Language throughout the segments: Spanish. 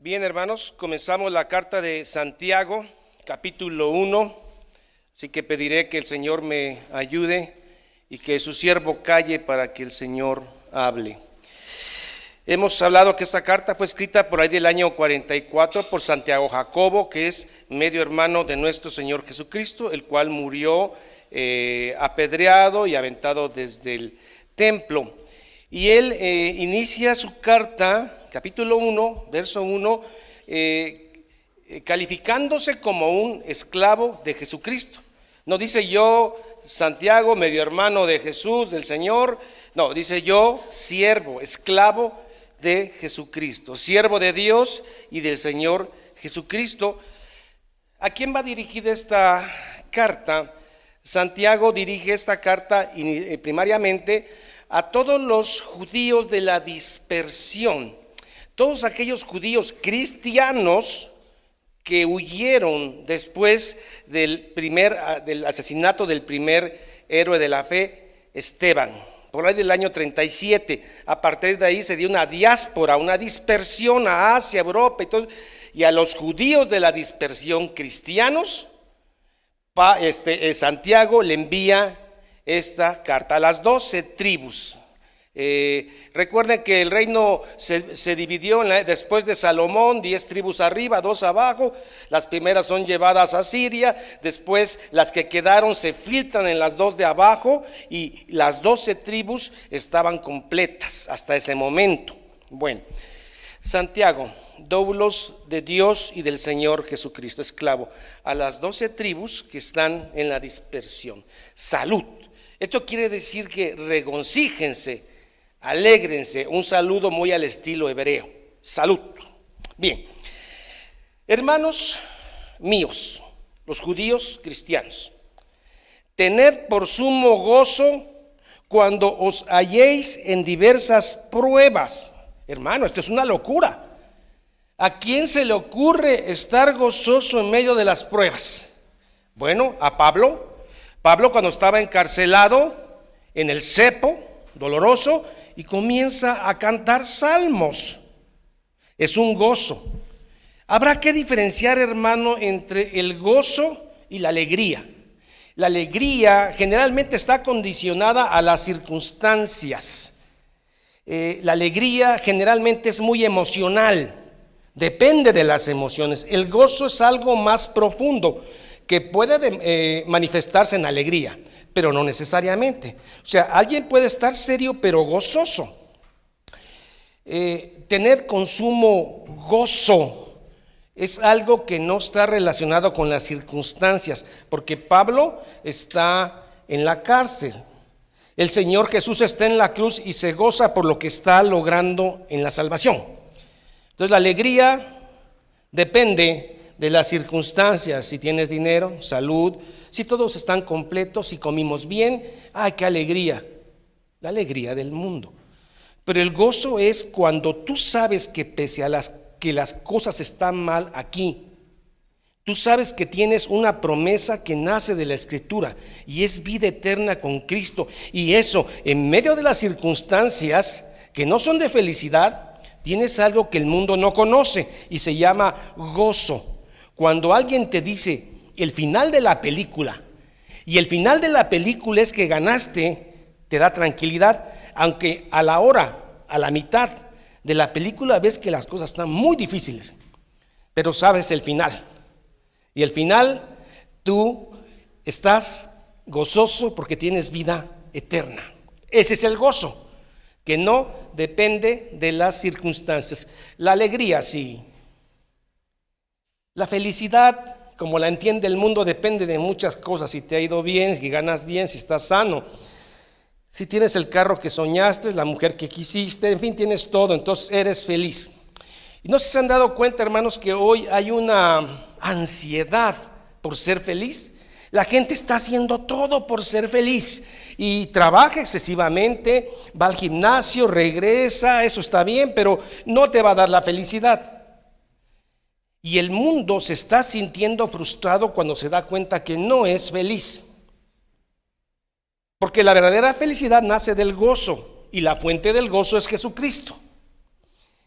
Bien, hermanos, comenzamos la carta de Santiago, capítulo 1, así que pediré que el Señor me ayude y que su siervo calle para que el Señor hable. Hemos hablado que esta carta fue escrita por ahí del año 44 por Santiago Jacobo, que es medio hermano de nuestro Señor Jesucristo, el cual murió apedreado y aventado desde el templo. Y él inicia su carta, capítulo 1, verso 1, calificándose como un esclavo de Jesucristo. No dice yo, Santiago, medio hermano de Jesús, del Señor. No, dice yo, siervo, esclavo de Jesucristo, siervo de Dios y del Señor Jesucristo. ¿A quién va dirigida esta carta? Santiago dirige esta carta primariamente a todos los judíos de la dispersión, todos aquellos judíos cristianos que huyeron después del asesinato del primer héroe de la fe, Esteban, por ahí del año 37. A partir de ahí se dio una diáspora, una dispersión a Asia, Europa y a los judíos de la dispersión cristianos. Santiago le envía esta carta a las 12 tribus. Recuerden que el reino se dividió después de Salomón, 10 tribus arriba, 2 abajo. Las primeras son llevadas a Siria, después las que quedaron se filtran en las 2 de abajo y las 12 tribus estaban completas hasta ese momento. Bueno, Santiago, doulos de Dios y del Señor Jesucristo, esclavo a las 12 tribus que están en la dispersión. Salud. Esto quiere decir que regocíjense, alégrense, un saludo muy al estilo hebreo. Salud. Bien, hermanos míos, los judíos cristianos, tened por sumo gozo cuando os halléis en diversas pruebas. Hermano, esto es una locura. ¿A quién se le ocurre estar gozoso en medio de las pruebas? Bueno, a Pablo cuando estaba encarcelado en el cepo doloroso y comienza a cantar salmos. Es un gozo. Habrá que diferenciar, hermano, entre el gozo y la alegría. La alegría generalmente está condicionada a las circunstancias. La alegría generalmente es muy emocional, depende de las emociones. El gozo es algo más profundo que puede manifestarse en alegría, pero no necesariamente. O sea, alguien puede estar serio pero gozoso. Tener consumo gozo es algo que no está relacionado con las circunstancias, porque Pablo está en la cárcel. El Señor Jesús está en la cruz y se goza por lo que está logrando en la salvación. Entonces la alegría depende de las circunstancias, si tienes dinero, salud, si todos están completos, si comimos bien, ¡ay, qué alegría! La alegría del mundo. Pero el gozo es cuando tú sabes que pese a que las cosas están mal aquí, tú sabes que tienes una promesa que nace de la Escritura y es vida eterna con Cristo. Y eso, en medio de las circunstancias que no son de felicidad, tienes algo que el mundo no conoce y se llama gozo. Cuando alguien te dice el final de la película, y el final de la película es que ganaste, te da tranquilidad, aunque a la mitad de la película ves que las cosas están muy difíciles, pero sabes el final. Y el final, tú estás gozoso porque tienes vida eterna. Ese es el gozo, que no depende de las circunstancias. La alegría, sí. La felicidad, como la entiende el mundo, depende de muchas cosas. Si te ha ido bien, si ganas bien, si estás sano, si tienes el carro que soñaste, la mujer que quisiste, en fin, tienes todo, entonces eres feliz. Y no sé si se han dado cuenta, hermanos, que hoy hay una ansiedad por ser feliz. La gente está haciendo todo por ser feliz y trabaja excesivamente, va al gimnasio, regresa, eso está bien, pero no te va a dar la felicidad. Y el mundo se está sintiendo frustrado cuando se da cuenta que no es feliz. Porque la verdadera felicidad nace del gozo y la fuente del gozo es Jesucristo.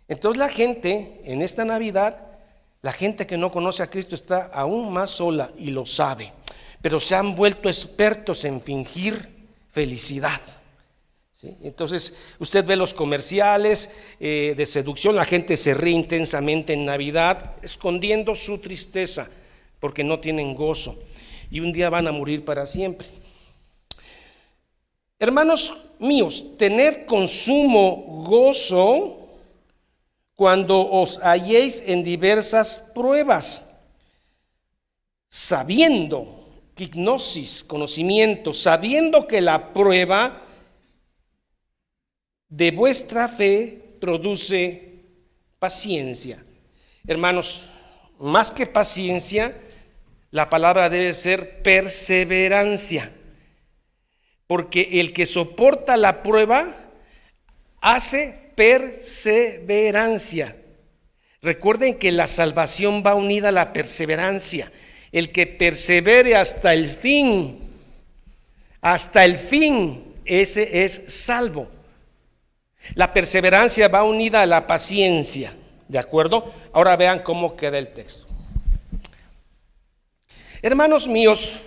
Entonces la gente en esta Navidad, la gente que no conoce a Cristo está aún más sola y lo sabe, pero se han vuelto expertos en fingir felicidad. ¿Sí? Entonces usted ve los comerciales de seducción, la gente se ríe intensamente en Navidad, escondiendo su tristeza, porque no tienen gozo y un día van a morir para siempre. Hermanos míos, tened con sumo gozo cuando os halléis en diversas pruebas, sabiendo, gnosis, conocimiento, sabiendo que la prueba de vuestra fe produce paciencia. Hermanos, más que paciencia, la palabra debe ser perseverancia, porque el que soporta la prueba hace perseverancia. Recuerden que la salvación va unida a la perseverancia. El que persevere hasta el fin, ese es salvo. La perseverancia va unida a la paciencia, ¿de acuerdo? Ahora vean cómo queda el texto. Hermanos míos,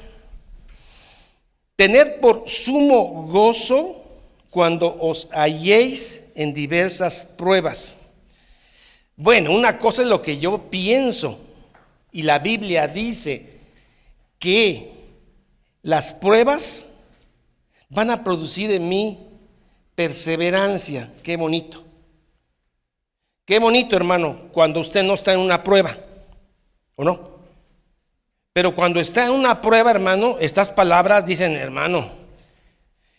tened por sumo gozo cuando os halléis en diversas pruebas. Bueno, una cosa es lo que yo pienso, y la Biblia dice que las pruebas van a producir en mí perseverancia. Qué bonito. Qué bonito, hermano, cuando usted no está en una prueba, ¿o no? Pero cuando está en una prueba, hermano, estas palabras dicen, hermano,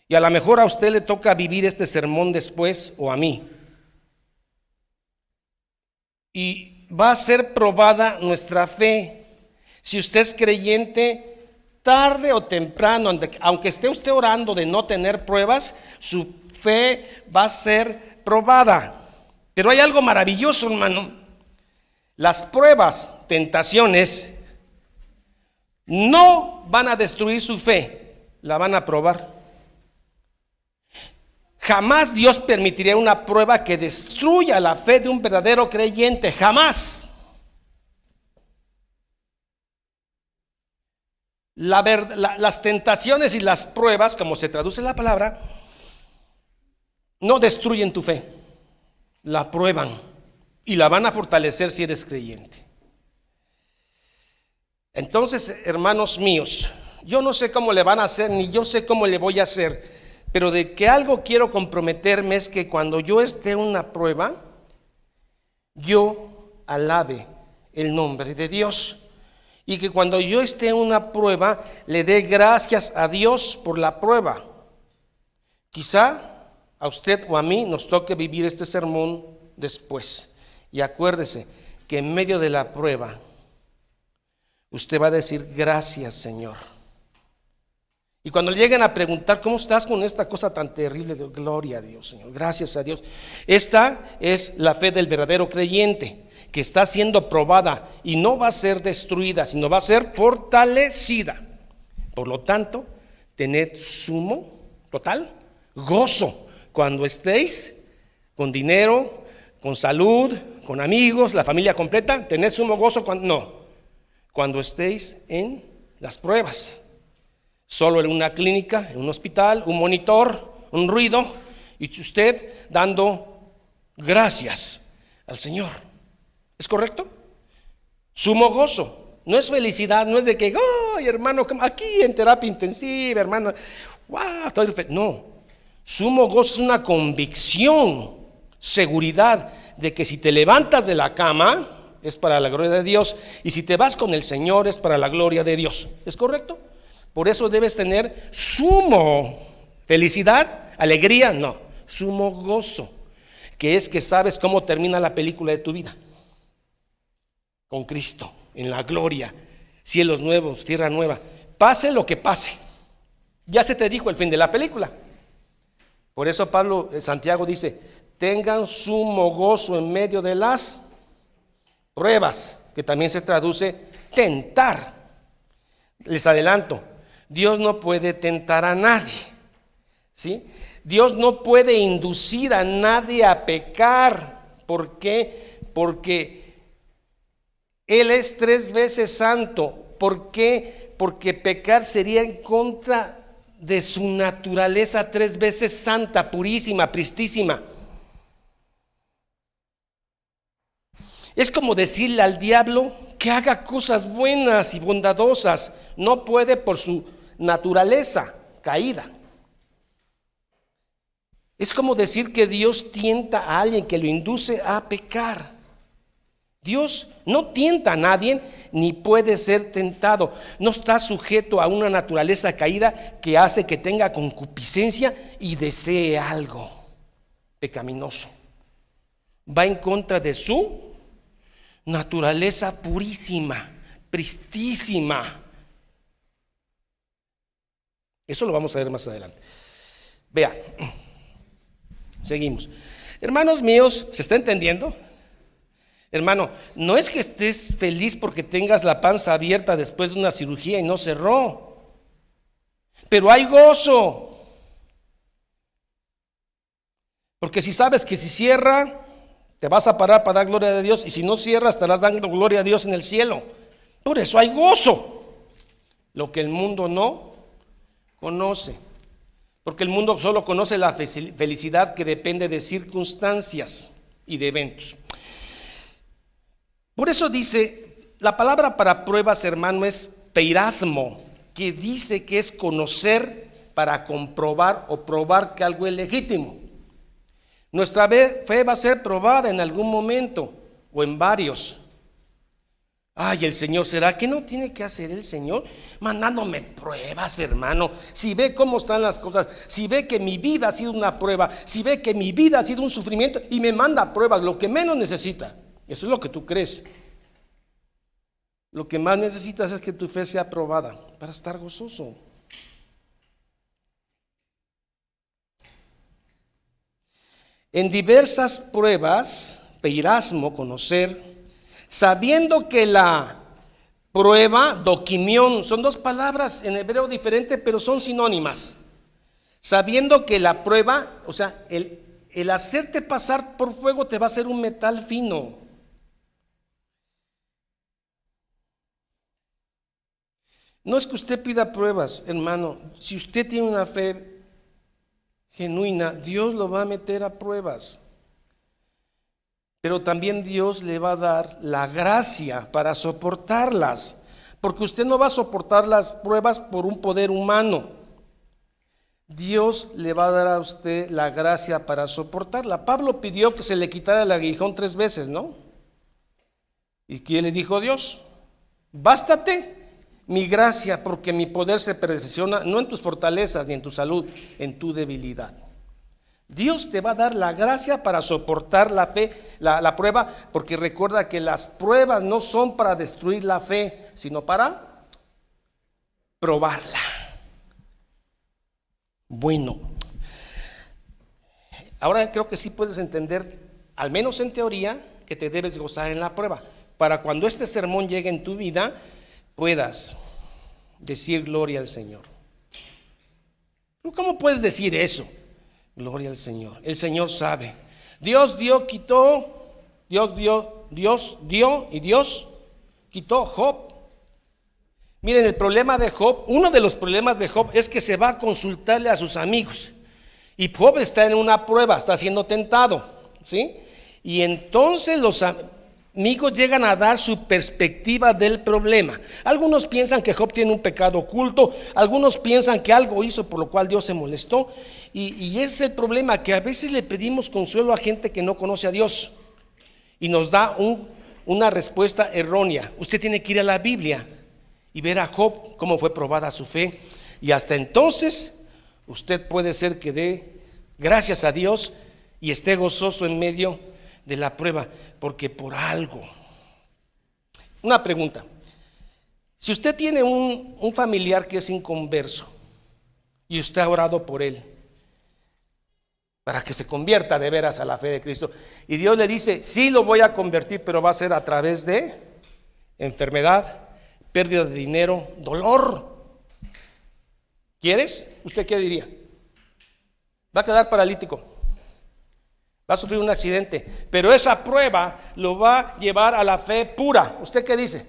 y a lo mejor a usted le toca vivir este sermón después o a mí. Y va a ser probada nuestra fe. Si usted es creyente, tarde o temprano, aunque esté usted orando de no tener pruebas, su fe va a ser probada. Pero hay algo maravilloso, hermano. Las pruebas, tentaciones, no van a destruir su fe, la van a probar. Jamás Dios permitiría una prueba que destruya la fe de un verdadero creyente, jamás. Las tentaciones y las pruebas, como se traduce la palabra, no destruyen tu fe, la prueban y la van a fortalecer si eres creyente. Entonces, hermanos míos, yo no sé cómo le van a hacer, ni yo sé cómo le voy a hacer, pero de que algo quiero comprometerme es que cuando yo esté en una prueba, yo alabe el nombre de Dios. Y que cuando yo esté en una prueba, le dé gracias a Dios por la prueba. Quizá a usted o a mí nos toque vivir este sermón después. Y acuérdese que en medio de la prueba, usted va a decir, gracias, Señor. Y cuando le lleguen a preguntar, ¿cómo estás con esta cosa tan terrible? De gloria a Dios, Señor, gracias a Dios. Esta es la fe del verdadero creyente, que está siendo probada y no va a ser destruida, sino va a ser fortalecida. Por lo tanto, tened sumo, total, gozo cuando estéis con dinero, con salud, con amigos, la familia completa. Tened sumo gozo cuando estéis en las pruebas. Solo en una clínica, en un hospital, un monitor, un ruido, y usted dando gracias al Señor. ¿Es correcto? Sumo gozo. No es felicidad, no es de que, ¡ay, hermano, aquí en terapia intensiva, hermano! ¡Wow! No. Sumo gozo es una convicción, seguridad de que si te levantas de la cama es para la gloria de Dios, y si te vas con el Señor es para la gloria de Dios. ¿Es correcto? Por eso debes tener sumo felicidad, alegría, no, sumo gozo, que es que sabes cómo termina la película de tu vida. Con Cristo, en la gloria, cielos nuevos, tierra nueva. Pase lo que pase, ya se te dijo el fin de la película. Por eso Santiago dice, tengan sumo gozo en medio de las pruebas, que también se traduce tentar. Les adelanto, Dios no puede tentar a nadie, ¿sí? Dios no puede inducir a nadie a pecar, ¿Por qué? Porque Él es 3 veces santo. ¿Por qué? Porque pecar sería en contra de su naturaleza 3 veces santa, purísima, pristísima. Es como decirle al diablo que haga cosas buenas y bondadosas. No puede por su naturaleza caída. Es como decir que Dios tienta a alguien, que lo induce a pecar. Dios no tienta a nadie ni puede ser tentado. No está sujeto a una naturaleza caída que hace que tenga concupiscencia y desee algo pecaminoso. Va en contra de su naturaleza purísima, pristísima. Eso lo vamos a ver más adelante. Vea, seguimos. Hermanos míos, ¿se está entendiendo? Hermano, no es que estés feliz porque tengas la panza abierta después de una cirugía y no cerró, pero hay gozo. Porque si sabes que si cierra, te vas a parar para dar gloria a Dios, y si no cierras, estarás dando gloria a Dios en el cielo. Por eso hay gozo, lo que el mundo no conoce. Porque el mundo solo conoce la felicidad que depende de circunstancias y de eventos. Por eso dice, la palabra para pruebas, hermano, es peirasmo, que dice que es conocer para comprobar o probar que algo es legítimo. Nuestra fe va a ser probada en algún momento o en varios. Ay, el Señor, ¿será que no tiene que hacer el Señor mandándome pruebas, hermano? Si ve cómo están las cosas, si ve que mi vida ha sido una prueba, si ve que mi vida ha sido un sufrimiento y me manda pruebas, lo que menos necesita. Eso es lo que tú crees. Lo que más necesitas es que tu fe sea probada para estar gozoso. En diversas pruebas, peirasmo, conocer, sabiendo que la prueba, doquimión, son 2 palabras en hebreo diferentes, pero son sinónimas. Sabiendo que la prueba, o sea, el hacerte pasar por fuego te va a hacer un metal fino. No es que usted pida pruebas, hermano. Si usted tiene una fe genuina, Dios lo va a meter a pruebas. Pero también Dios le va a dar la gracia para soportarlas. Porque usted no va a soportar las pruebas por un poder humano. Dios le va a dar a usted la gracia para soportarla. Pablo pidió que se le quitara el aguijón 3 veces, ¿no? ¿Y qué le dijo Dios? Bástate mi gracia, porque mi poder se perfecciona no en tus fortalezas ni en tu salud, en tu debilidad. Dios te va a dar la gracia para soportar la fe, la prueba, porque recuerda que las pruebas no son para destruir la fe, sino para probarla. Bueno, ahora creo que sí puedes entender, al menos en teoría, que te debes gozar en la prueba, para cuando este sermón llegue en tu vida, puedas decir gloria al Señor. ¿Cómo puedes decir eso? Gloria al Señor. El Señor sabe. Dios dio, quitó, Dios dio y Dios quitó. Job. Miren, el problema de Job, uno de los problemas de Job es que se va a consultarle a sus amigos. Y Job está en una prueba, está siendo tentado, ¿sí? Y entonces los amigos llegan a dar su perspectiva del problema. Algunos piensan que Job tiene un pecado oculto, algunos piensan que algo hizo por lo cual Dios se molestó, y ese es el problema, que a veces le pedimos consuelo a gente que no conoce a Dios y nos da una respuesta errónea. Usted tiene que ir a la Biblia y ver a Job cómo fue probada su fe, y hasta entonces usted puede ser que dé gracias a Dios y esté gozoso en medio de la prueba, porque por algo. Una pregunta: si usted tiene un familiar que es inconverso y usted ha orado por él para que se convierta de veras a la fe de Cristo, y Dios le dice, sí lo voy a convertir, pero va a ser a través de enfermedad, pérdida de dinero, dolor, ¿quieres? ¿Usted qué diría? Va a quedar paralítico, va a sufrir un accidente, pero esa prueba lo va a llevar a la fe pura. ¿Usted qué dice?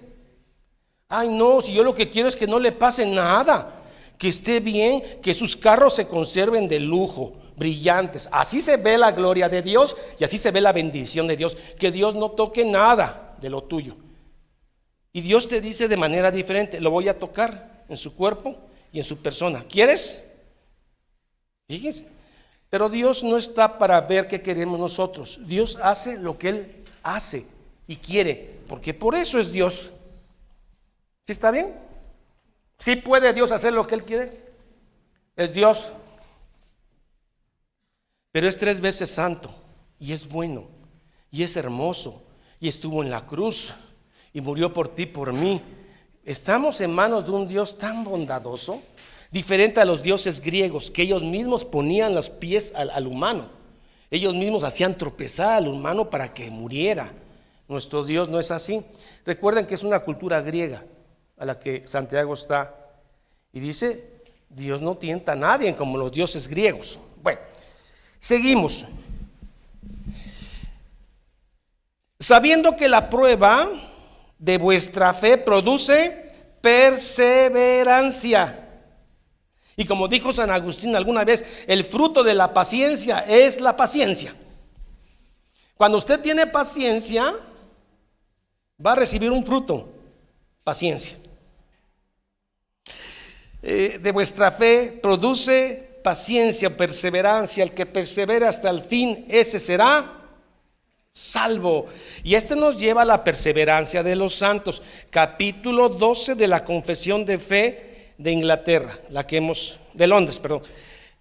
Ay, no, si yo lo que quiero es que no le pase nada, que esté bien, que sus carros se conserven de lujo, brillantes. Así se ve la gloria de Dios y así se ve la bendición de Dios, que Dios no toque nada de lo tuyo. Y Dios te dice de manera diferente: lo voy a tocar en su cuerpo y en su persona. ¿Quieres? Fíjense. Pero Dios no está para ver qué queremos nosotros. Dios hace lo que Él hace y quiere, porque por eso es Dios. ¿Sí está bien? ¿Sí puede Dios hacer lo que Él quiere? Es Dios. Pero es 3 veces santo, y es bueno, y es hermoso, y estuvo en la cruz, y murió por ti, por mí. Estamos en manos de un Dios tan bondadoso, diferente a los dioses griegos, que ellos mismos ponían los pies al humano. Ellos mismos hacían tropezar al humano para que muriera. Nuestro Dios no es así. Recuerden que es una cultura griega a la que Santiago está, y dice: Dios no tienta a nadie como los dioses griegos. Bueno, seguimos. Sabiendo que la prueba de vuestra fe produce perseverancia. Y como dijo San Agustín alguna vez, el fruto de la paciencia es la paciencia. Cuando usted tiene paciencia, va a recibir un fruto: paciencia. De vuestra fe produce paciencia, perseverancia. El que persevera hasta el fin, ese será salvo. Y este nos lleva a la perseverancia de los santos. Capítulo 12 de la Confesión de Fe de Inglaterra, de Londres, perdón.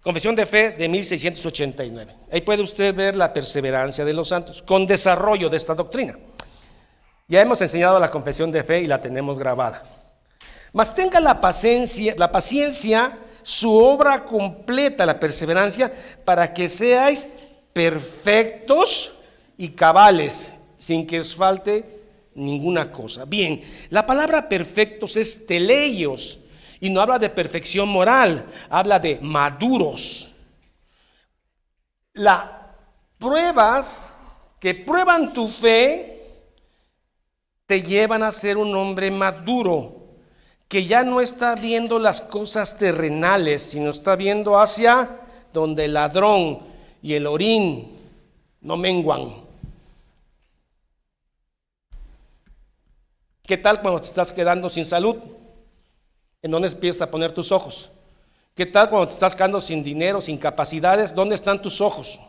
Confesión de Fe de 1689. Ahí puede usted ver la perseverancia de los santos con desarrollo de esta doctrina. Ya hemos enseñado la confesión de fe y la tenemos grabada. Mas tenga la paciencia, su obra completa, la perseverancia, para que seáis perfectos y cabales, sin que os falte ninguna cosa. Bien, la palabra perfectos es teleios, y no habla de perfección moral, habla de maduros. Las pruebas que prueban tu fe te llevan a ser un hombre maduro, que ya no está viendo las cosas terrenales, sino está viendo hacia donde el ladrón y el orín no menguan. ¿Qué tal cuando te estás quedando sin salud? ¿En dónde empiezas a poner tus ojos? ¿Qué tal cuando te estás quedando sin dinero, sin capacidades? ¿Dónde están tus ojos?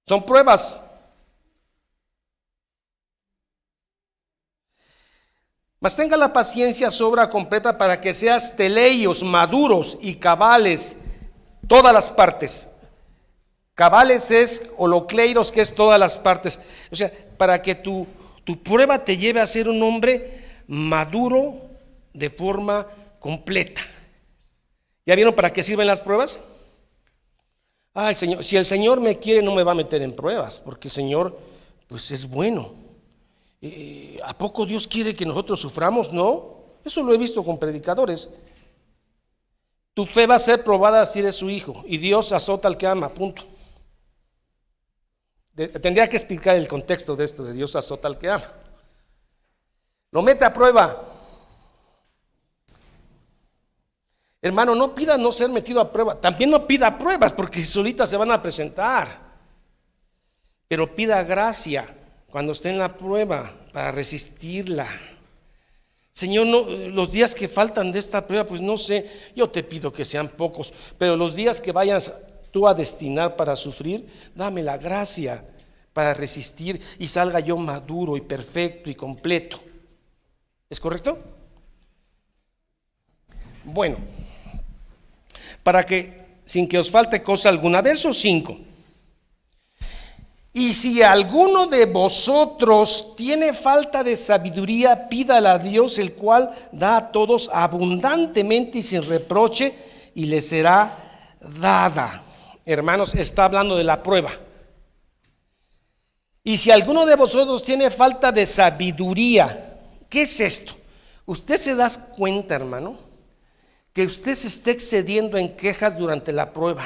Son pruebas. Mas tenga la paciencia sobra completa para que seas teleios, maduros y cabales, todas las partes. Cabales es holocleiros, que es todas las partes. O sea, para que tu prueba te lleve a ser un hombre maduro de forma completa. ¿Ya vieron para qué sirven las pruebas? Ay, Señor, si el Señor me quiere, no me va a meter en pruebas, porque el Señor pues es bueno. ¿A poco Dios quiere que nosotros suframos? No, eso lo he visto con predicadores. Tu fe va a ser probada si eres su hijo, y Dios azota al que ama, punto. Tendría que explicar el contexto de esto, de Dios azota al que ama. Lo mete a prueba. Hermano, no pida no ser metido a prueba. También no pida pruebas, porque solitas se van a presentar. Pero pida gracia cuando esté en la prueba para resistirla. Señor, no, los días que faltan de esta prueba, pues no sé, yo te pido que sean pocos, pero los días que vayas tú a destinar para sufrir, dame la gracia para resistir y salga yo maduro y perfecto y completo. ¿Es correcto? Bueno, para que sin que os falte cosa alguna, verso 5. Y si alguno de vosotros tiene falta de sabiduría, pídala a Dios, el cual da a todos abundantemente y sin reproche, y le será dada. Hermanos, está hablando de la prueba. Y si alguno de vosotros tiene falta de sabiduría, ¿qué es esto? Usted se da cuenta, hermano, que usted se está excediendo en quejas durante la prueba.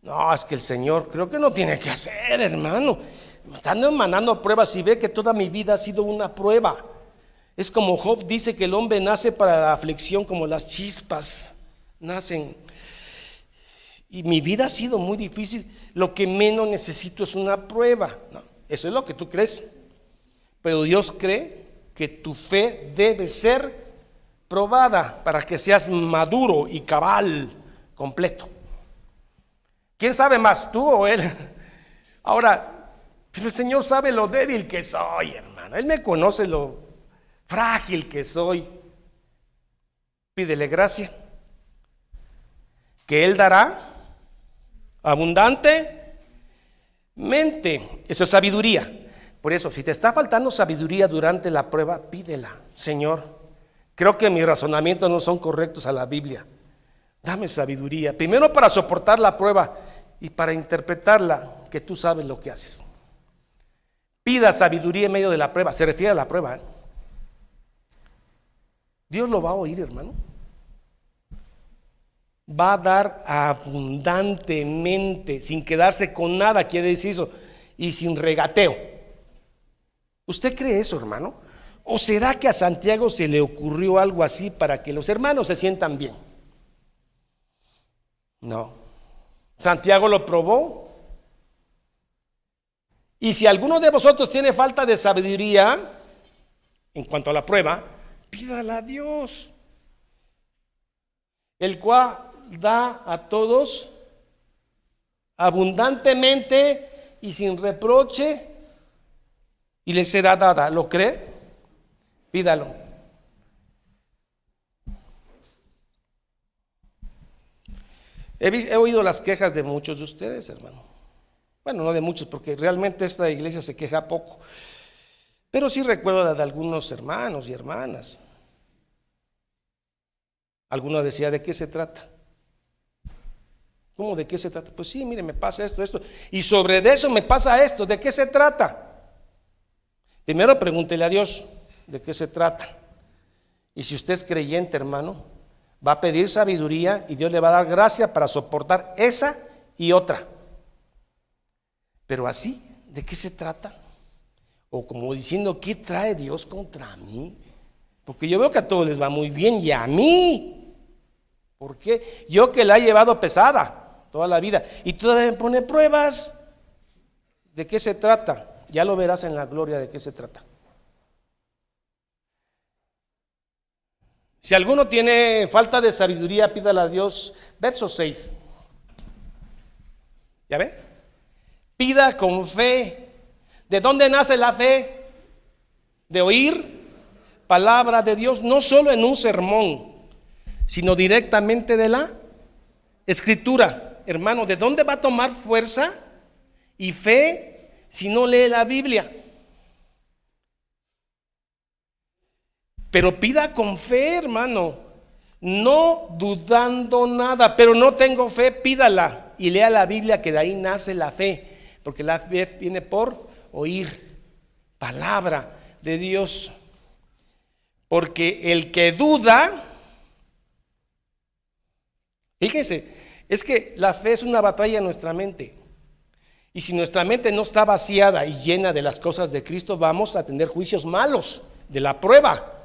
No, es que el Señor creo que no tiene que hacer, hermano. Me están mandando pruebas y ve que toda mi vida ha sido una prueba. Es como Job dice que el hombre nace para la aflicción como las chispas nacen. Y mi vida ha sido muy difícil. Lo que menos necesito es una prueba. No, eso es lo que tú crees. Pero Dios cree que tu fe debe ser probada para que seas maduro y cabal, completo. ¿Quién sabe más, tú o él? Ahora, pero el Señor sabe lo débil que soy, hermano. Él me conoce lo frágil que soy. Pídele gracia, que Él dará abundantemente. Eso es sabiduría. Por eso, si te está faltando sabiduría durante la prueba, pídela. Señor, creo que mis razonamientos no son correctos a la Biblia. Dame sabiduría, primero para soportar la prueba y para interpretarla, que tú sabes lo que haces. Pida sabiduría en medio de la prueba, se refiere a la prueba, ¿eh? Dios lo va a oír, hermano. Va a dar abundantemente, sin quedarse con nada, quiere decir eso, y sin regateo. ¿Usted cree eso, hermano? ¿O será que a Santiago se le ocurrió algo así para que los hermanos se sientan bien? No. Santiago lo probó. Y si alguno de vosotros tiene falta de sabiduría en cuanto a la prueba, pídala a Dios, el cual da a todos abundantemente y sin reproche, y le será dada. ¿Lo cree? Pídalo. He oído las quejas de muchos de ustedes, hermano. Bueno, no de muchos, porque realmente esta iglesia se queja poco. Pero sí recuerdo la de algunos hermanos y hermanas. Alguno decía, ¿de qué se trata? ¿Cómo de qué se trata? Pues sí, mire, me pasa esto. Y sobre eso me pasa esto. ¿De qué se trata? Primero pregúntele a Dios, ¿de qué se trata? Y si usted es creyente, hermano, va a pedir sabiduría y Dios le va a dar gracia para soportar esa y otra. Pero así, ¿de qué se trata? O como diciendo, ¿qué trae Dios contra mí? Porque yo veo que a todos les va muy bien y a mí. ¿Por qué? Yo que la he llevado pesada toda la vida y todavía me pone pruebas. ¿De qué se trata? Ya lo verás en la gloria de qué se trata. Si alguno tiene falta de sabiduría, pídala a Dios. Verso 6. ¿Ya ve? Pida con fe. ¿De dónde nace la fe? De oír palabra de Dios, no solo en un sermón, sino directamente de la Escritura. Hermano, ¿de dónde va a tomar fuerza y fe si no lee la Biblia? Pero pida con fe, hermano, no dudando nada. Pero no tengo fe, pídala y lea la Biblia, que de ahí nace la fe, porque la fe viene por oír palabra de Dios. Porque el que duda, fíjense, es que la fe es una batalla en nuestra mente. Y si nuestra mente no está vaciada y llena de las cosas de Cristo, vamos a tener juicios malos de la prueba.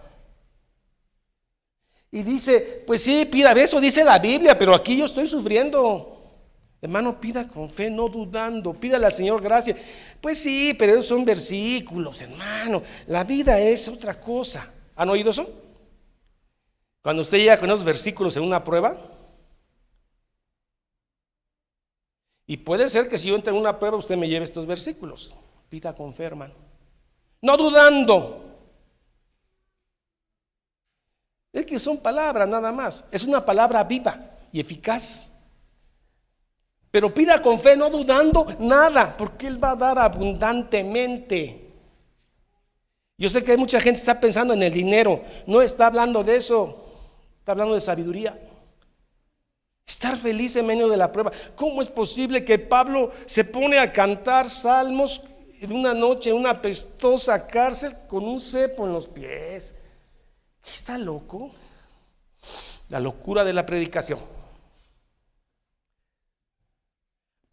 Y dice, pues sí, pida, eso dice la Biblia, pero aquí yo estoy sufriendo. Hermano, pida con fe, no dudando, pídale al Señor gracia. Pues sí, pero esos son versículos, hermano. La vida es otra cosa. ¿Han oído eso? Cuando usted llega con esos versículos en una prueba, y puede ser que si yo entre en una prueba usted me lleve estos versículos. Pida con fe, hermano, no dudando. Es que son palabras nada más. Es una palabra viva y eficaz. Pero pida con fe, no dudando nada, porque Él va a dar abundantemente. Yo sé que hay mucha gente que está pensando en el dinero. No está hablando de eso. Está hablando de sabiduría. Estar feliz en medio de la prueba. ¿Cómo es posible que Pablo se pone a cantar salmos en una noche en una apestosa cárcel con un cepo en los pies? ¿Qué está loco? La locura de la predicación.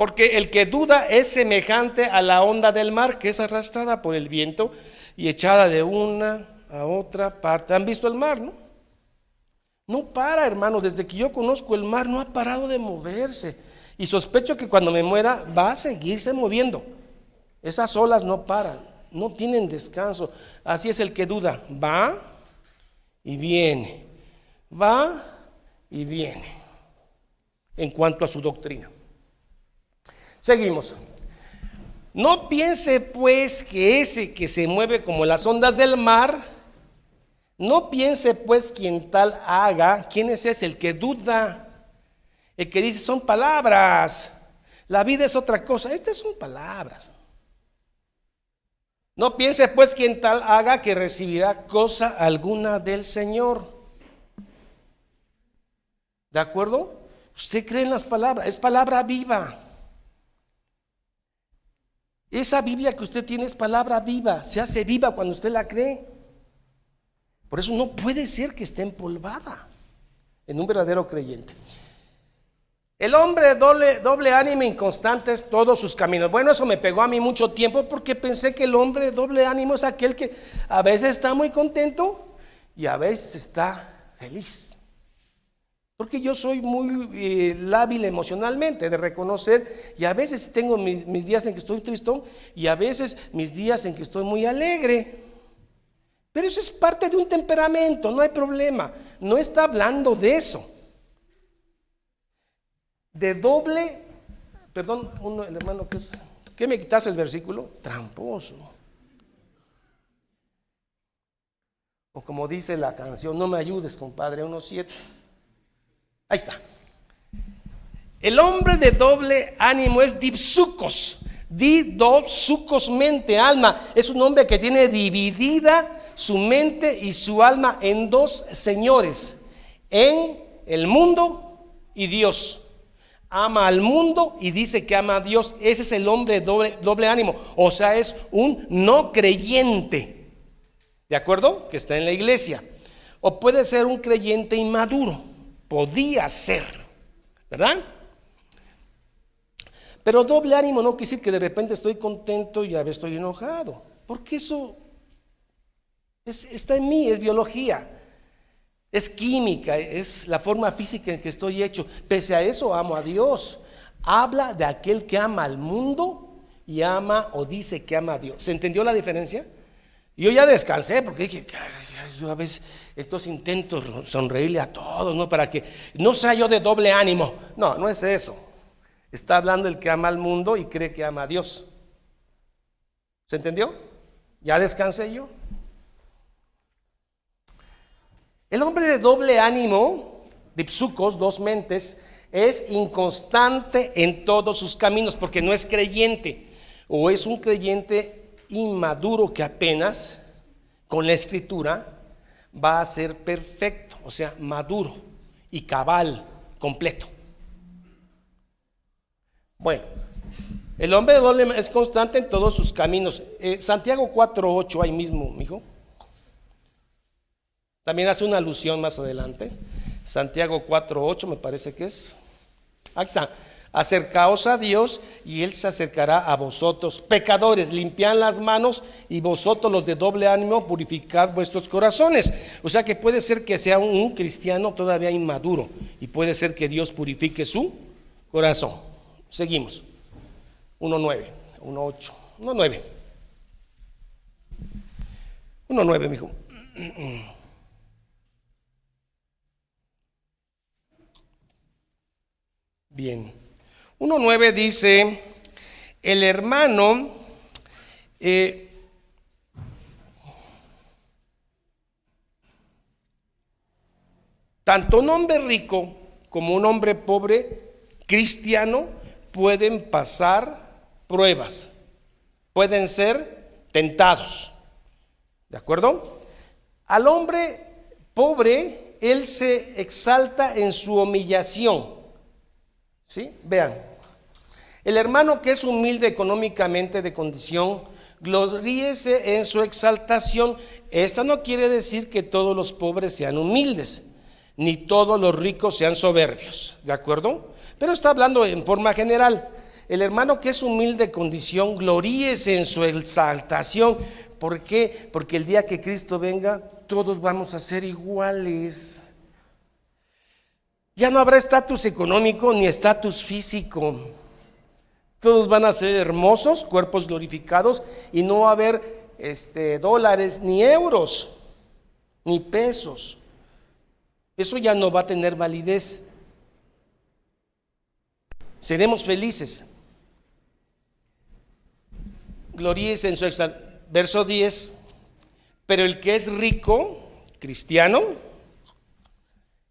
Porque el que duda es semejante a la onda del mar, que es arrastrada por el viento y echada de una a otra parte. ¿Han visto el mar, no? No para, hermano. Desde que yo conozco el mar no ha parado de moverse. Y sospecho que cuando me muera va a seguirse moviendo. Esas olas no paran, no tienen descanso. Así es el que duda. Va y viene. Va y viene. En cuanto a su doctrina. Seguimos. No piense pues que ese que se mueve como las ondas del mar, no piense pues quien tal haga. ¿Quién es ese? El que duda. El que dice son palabras. La vida es otra cosa. Estas son palabras. No piense pues quien tal haga que recibirá cosa alguna del Señor. ¿De acuerdo? Usted cree en las palabras. Es palabra viva. Esa Biblia que usted tiene es palabra viva, se hace viva cuando usted la cree. Por eso no puede ser que esté empolvada en un verdadero creyente. El hombre doble ánimo inconstante es todos sus caminos. Bueno, eso me pegó a mí mucho tiempo porque pensé que el hombre doble ánimo es aquel que a veces está muy contento y a veces está feliz. Porque yo soy muy lábil emocionalmente de reconocer, y a veces tengo mis días en que estoy tristón y a veces mis días en que estoy muy alegre. Pero eso es parte de un temperamento, no hay problema. No está hablando de eso. De doble, perdón, el hermano que es, ¿qué me quitas el versículo? Tramposo. O como dice la canción, no me ayudes, compadre, 1:7. Ahí está. El hombre de doble ánimo es dipsucos. Dipsucos, mente, alma. Es un hombre que tiene dividida su mente y su alma en dos señores, en el mundo y Dios. Ama al mundo y dice que ama a Dios. Ese es el hombre de doble ánimo. O sea, es un no creyente. ¿De acuerdo? Que está en la iglesia. O puede ser un creyente inmaduro. Podía ser, ¿verdad? Pero doble ánimo no quiere decir que de repente estoy contento y a veces estoy enojado. Porque eso está en mí, es biología, es química, es la forma física en que estoy hecho. Pese a eso amo a Dios. Habla de aquel que ama al mundo y ama o dice que ama a Dios. ¿Se entendió la diferencia? Yo ya descansé porque dije, yo a veces entonces intento sonreírle a todos, ¿no? Para que no sea yo de doble ánimo. No, no es eso. Está hablando el que ama al mundo y cree que ama a Dios. ¿Se entendió? Ya descansé yo. El hombre de doble ánimo, dipsucos, dos mentes, es inconstante en todos sus caminos porque no es creyente, o es un creyente inmaduro que apenas con la escritura va a ser perfecto, o sea, maduro y cabal, completo. Bueno, el hombre de doble es constante en todos sus caminos. Santiago 4:8, ahí mismo, mijo. También hace una alusión más adelante. Santiago 4:8 me parece que es. Aquí está. Acercaos a Dios y Él se acercará a vosotros. Pecadores, limpiad las manos, y vosotros los de doble ánimo purificad vuestros corazones. O sea que puede ser que sea un cristiano todavía inmaduro y puede ser que Dios purifique su corazón. Seguimos. 1:9, 1:8, 1:9. 1:9, mijo. Bien. 1:9 dice, el hermano tanto un hombre rico como un hombre pobre cristiano pueden pasar pruebas, pueden ser tentados. ¿De acuerdo? Al hombre pobre, él se exalta en su humillación. ¿Sí? Vean. El hermano que es humilde económicamente de condición, gloríese en su exaltación. Esta no quiere decir que todos los pobres sean humildes, ni todos los ricos sean soberbios, ¿de acuerdo? Pero está hablando en forma general. el hermano que es humilde de condición, gloríese en su exaltación. ¿Por qué? Porque el día que Cristo venga, todos vamos a ser iguales. Ya no habrá estatus económico ni estatus físico. Todos van a ser hermosos, cuerpos glorificados, y no va a haber dólares, ni euros, ni pesos. Eso ya no va a tener validez. Seremos felices. Gloríese en su exaltación. Verso 10. Pero el que es rico, cristiano,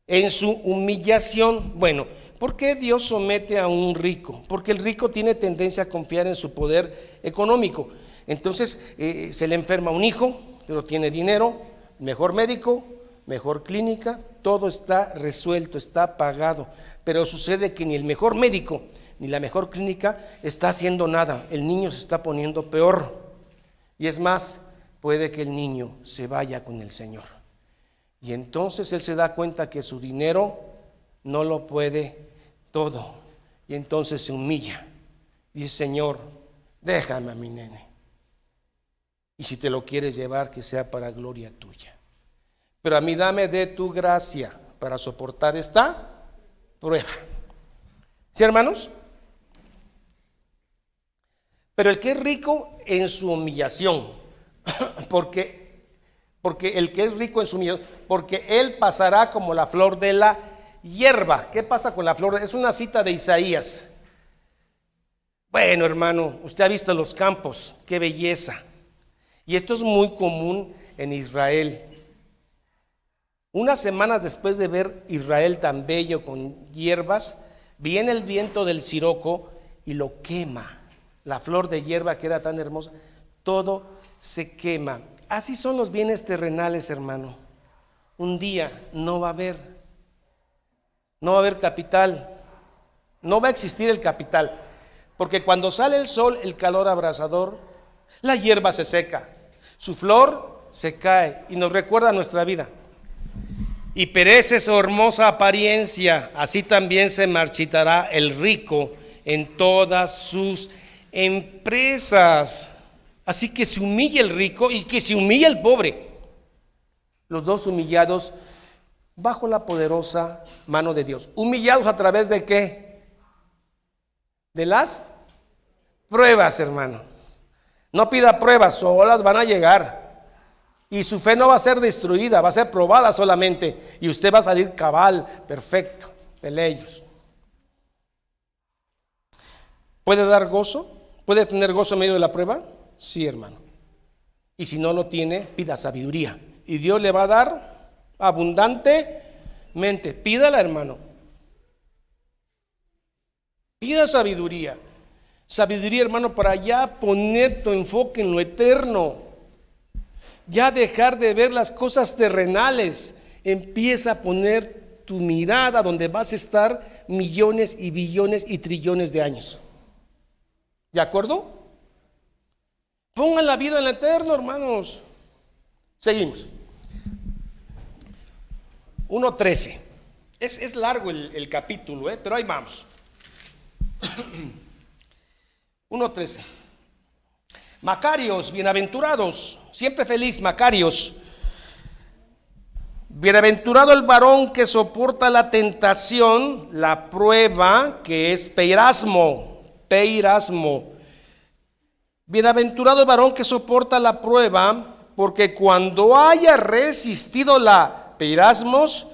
en su humillación. Bueno, ¿por qué Dios somete a un rico? Porque el rico tiene tendencia a confiar en su poder económico. Entonces se le enferma un hijo, pero tiene dinero, mejor médico, mejor clínica, todo está resuelto, está pagado. Pero sucede que ni el mejor médico ni la mejor clínica está haciendo nada. El niño se está poniendo peor. Y es más, puede que el niño se vaya con el Señor. Y entonces él se da cuenta que su dinero no lo puede todo. Y entonces se humilla. Dice: Señor, déjame a mi nene. Y si te lo quieres llevar, que sea para gloria tuya. Pero a mí dame de tu gracia para soportar esta prueba. ¿Sí, hermanos? Pero el que es rico en su humillación, porque el que es rico en su humillación, porque él pasará como la flor de la hierba. ¿Qué pasa con la flor? Es una cita de Isaías. Bueno, hermano, usted ha visto los campos, qué belleza. Y esto es muy común en Israel. Unas semanas después de ver Israel tan bello con hierbas, viene el viento del siroco y lo quema. La flor de hierba que era tan hermosa, todo se quema. Así son los bienes terrenales, hermano. Un día no va a haber capital, no va a existir el capital, porque cuando sale el sol, el calor abrasador, la hierba se seca, su flor se cae y nos recuerda nuestra vida. Y perece su hermosa apariencia, así también se marchitará el rico en todas sus empresas. Así que se humilla el rico y que se humilla el pobre, los dos humillados bajo la poderosa mano de Dios. ¿Humillados a través de qué? De las pruebas, hermano. No pida pruebas, solas van a llegar. Y su fe no va a ser destruida, va a ser probada solamente. Y usted va a salir cabal, perfecto, de ellos. ¿Puede dar gozo? ¿Puede tener gozo en medio de la prueba? Sí, hermano. Y si no lo tiene, pida sabiduría. Y Dios le va a dar abundantemente. Pídala, hermano. Pida sabiduría. Sabiduría, hermano, para ya poner tu enfoque en lo eterno. Ya dejar de ver las cosas terrenales. Empieza a poner tu mirada donde vas a estar millones y billones y trillones de años. ¿De acuerdo? Pongan la vida en lo eterno, hermanos. Seguimos. 1:13. Es largo el capítulo, pero ahí vamos. 1:13. Macarios, bienaventurados, siempre feliz, Macarios. Bienaventurado el varón que soporta la tentación, la prueba, que es peirasmo. Bienaventurado el varón que soporta la prueba, porque cuando haya resistido la peirasmos,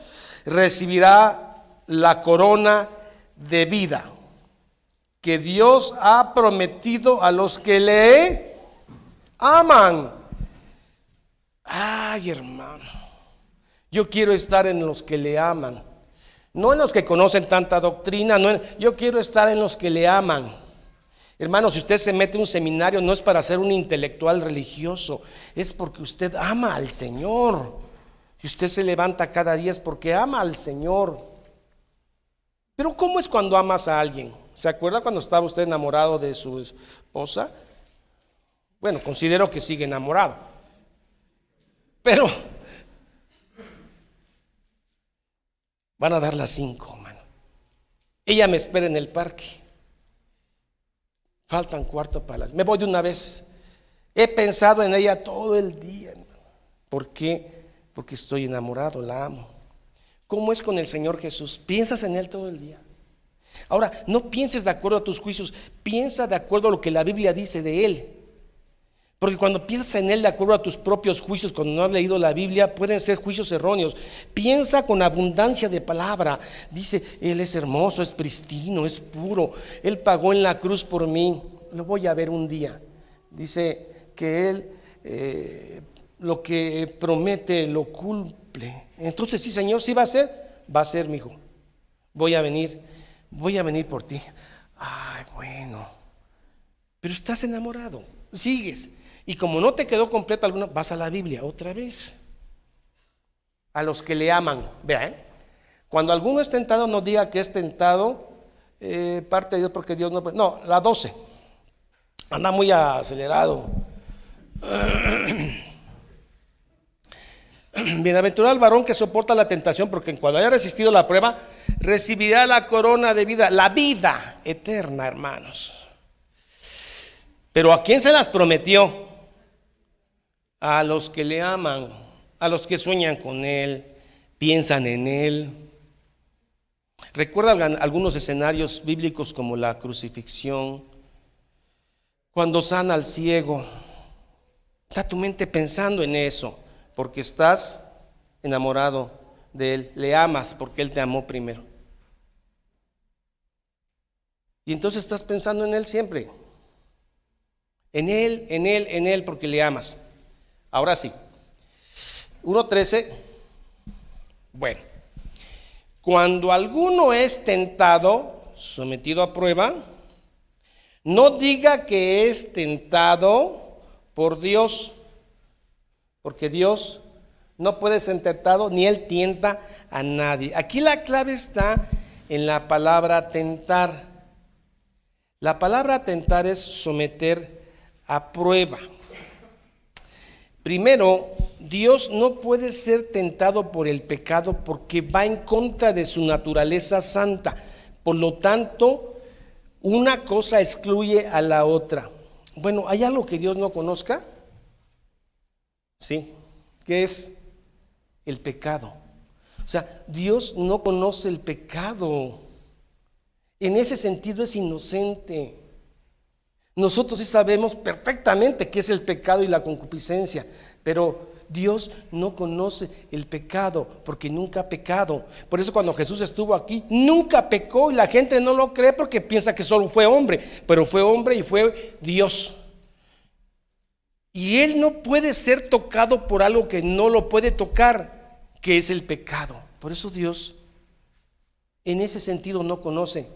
recibirá la corona de vida que Dios ha prometido a los que le aman. Ay, hermano, yo quiero estar en los que le aman, no en los que conocen tanta doctrina, yo quiero estar en los que le aman. Hermano, si usted se mete en un seminario, no es para ser un intelectual religioso, es porque usted ama al Señor. Si usted se levanta cada día es porque ama al Señor. Pero ¿cómo es cuando amas a alguien? ¿Se acuerda cuando estaba usted enamorado de su esposa? Bueno, considero que sigue enamorado. Pero van a dar las 5, hermano. Ella me espera en el parque. Faltan cuarto para las. Me voy de una vez. He pensado en ella todo el día, hermano. ¿Por qué? Porque estoy enamorado, la amo. ¿Cómo es con el Señor Jesús? ¿Piensas en Él todo el día? Ahora, no pienses de acuerdo a tus juicios, piensa de acuerdo a lo que la Biblia dice de Él. Porque cuando piensas en Él de acuerdo a tus propios juicios, cuando no has leído la Biblia, pueden ser juicios erróneos. Piensa con abundancia de palabra. Dice, Él es hermoso, es pristino, es puro. Él pagó en la cruz por mí. Lo voy a ver un día. Dice que Él lo que promete lo cumple. Entonces sí, Señor, sí va a ser, mi hijo. Voy a venir por ti. Ay, bueno. Pero estás enamorado, sigues. Y como no te quedó completa alguna, vas a la Biblia otra vez. A los que le aman, vean. Cuando alguno es tentado, no diga que es tentado parte de Dios, porque Dios no puede. No, la 12. Anda muy acelerado. Bienaventurado el varón que soporta la tentación, porque cuando haya resistido la prueba, recibirá la corona de vida, la vida eterna, hermanos. Pero ¿a quién se las prometió? A los que le aman, a los que sueñan con Él, piensan en Él. Recuerda algunos escenarios bíblicos como la crucifixión, cuando sana al ciego. Está tu mente pensando en eso, porque estás enamorado de Él, le amas porque Él te amó primero. Y entonces estás pensando en Él siempre. En Él, porque le amas. Ahora sí, 1:13. Bueno, cuando alguno es tentado, sometido a prueba, no diga que es tentado por Dios, porque Dios no puede ser tentado, ni Él tienta a nadie. Aquí la clave está en la palabra tentar. La palabra tentar es someter a prueba. Primero, Dios no puede ser tentado por el pecado porque va en contra de su naturaleza santa. Por lo tanto, una cosa excluye a la otra. Bueno, ¿hay algo que Dios no conozca? Sí, ¿qué es? El pecado. O sea, Dios no conoce el pecado. En ese sentido es inocente. Nosotros sí sabemos perfectamente qué es el pecado y la concupiscencia, pero Dios no conoce el pecado porque nunca ha pecado. Por eso cuando Jesús estuvo aquí, nunca pecó y la gente no lo cree porque piensa que solo fue hombre, pero fue hombre y fue Dios. Y Él no puede ser tocado por algo que no lo puede tocar, que es el pecado. Por eso Dios en ese sentido no conoce,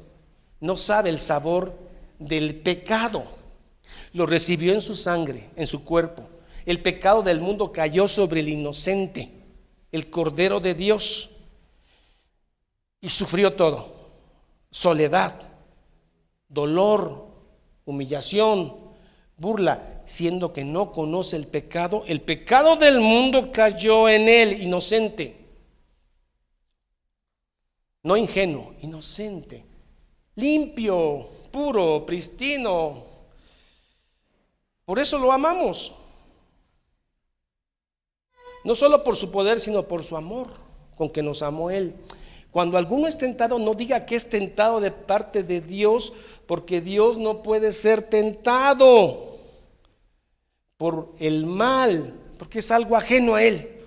no sabe el sabor del pecado. Lo recibió en su sangre, en su cuerpo. El pecado del mundo cayó sobre el inocente, el Cordero de Dios, y sufrió todo: soledad, dolor, humillación, burla, siendo que no conoce el pecado. El pecado del mundo cayó en Él, inocente, no ingenuo, inocente, limpio, puro, pristino. Por eso lo amamos, no solo por su poder, sino por su amor con que nos amó Él. Cuando alguno es tentado, no diga que es tentado de parte de Dios, porque Dios no puede ser tentado por el mal, porque es algo ajeno a Él.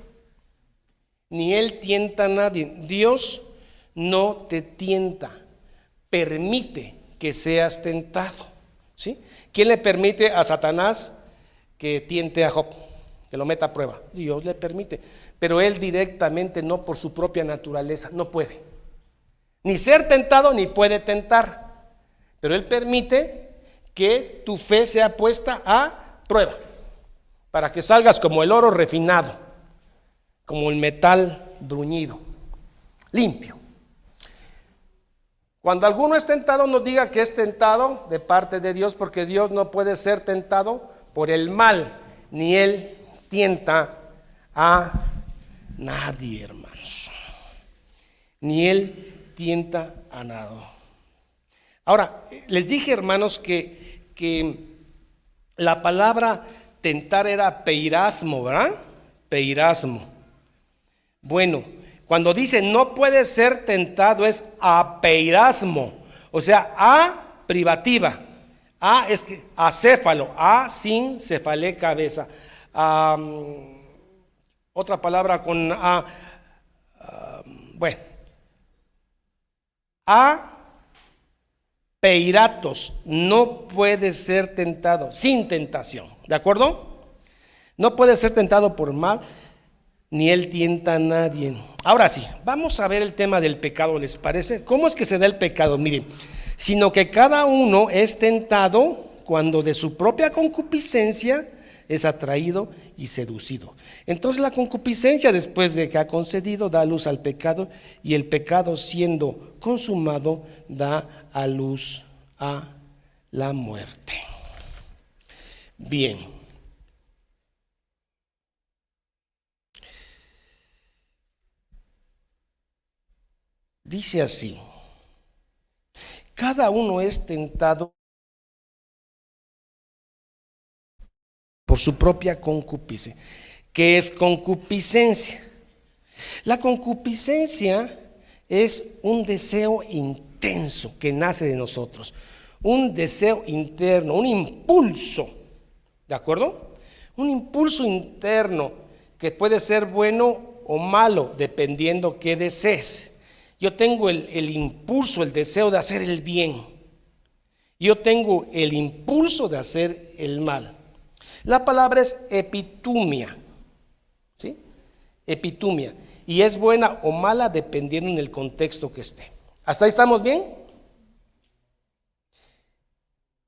Ni Él tienta a nadie. Dios no te tienta, permite que seas tentado, ¿sí? ¿Quién le permite a Satanás que tiente a Job, que lo meta a prueba? Dios le permite, pero Él directamente, no por su propia naturaleza, no puede ni ser tentado ni puede tentar, pero Él permite que tu fe sea puesta a prueba para que salgas como el oro refinado, como el metal bruñido, limpio. Cuando alguno es tentado, no diga que es tentado de parte de Dios, porque Dios no puede ser tentado por el mal, ni Él tienta a nadie, hermanos. Ni Él tienta a nada. Ahora, les dije, hermanos, que que la palabra tentar era peirasmo, ¿verdad? Peirasmo. Bueno, cuando dice no puede ser tentado es apeirasmo, o sea, a privativa. A es que acéfalo, a sin cefalé cabeza. Otra palabra con a, bueno, a peiratos, no puede ser tentado, sin tentación, ¿de acuerdo? No puede ser tentado por mal, ni él tienta a nadie. Ahora sí, vamos a ver el tema del pecado, ¿les parece? ¿Cómo es que se da el pecado? Miren, sino que cada uno es tentado cuando de su propia concupiscencia es atraído y seducido. Entonces la concupiscencia, después de que ha concedido, da luz al pecado, y el pecado, siendo consumado, da a luz a la muerte. Bien. Dice así: cada uno es tentado por su propia concupiscencia. ¿Qué es concupiscencia? La concupiscencia es un deseo intenso que nace de nosotros, un deseo interno, un impulso, ¿de acuerdo? Un impulso interno que puede ser bueno o malo, dependiendo qué desees. Yo tengo el impulso, el deseo de hacer el bien. Yo tengo el impulso de hacer el mal. La palabra es epitumia, ¿sí? Epitumia. Y es buena o mala dependiendo en el contexto que esté. ¿Hasta ahí estamos bien?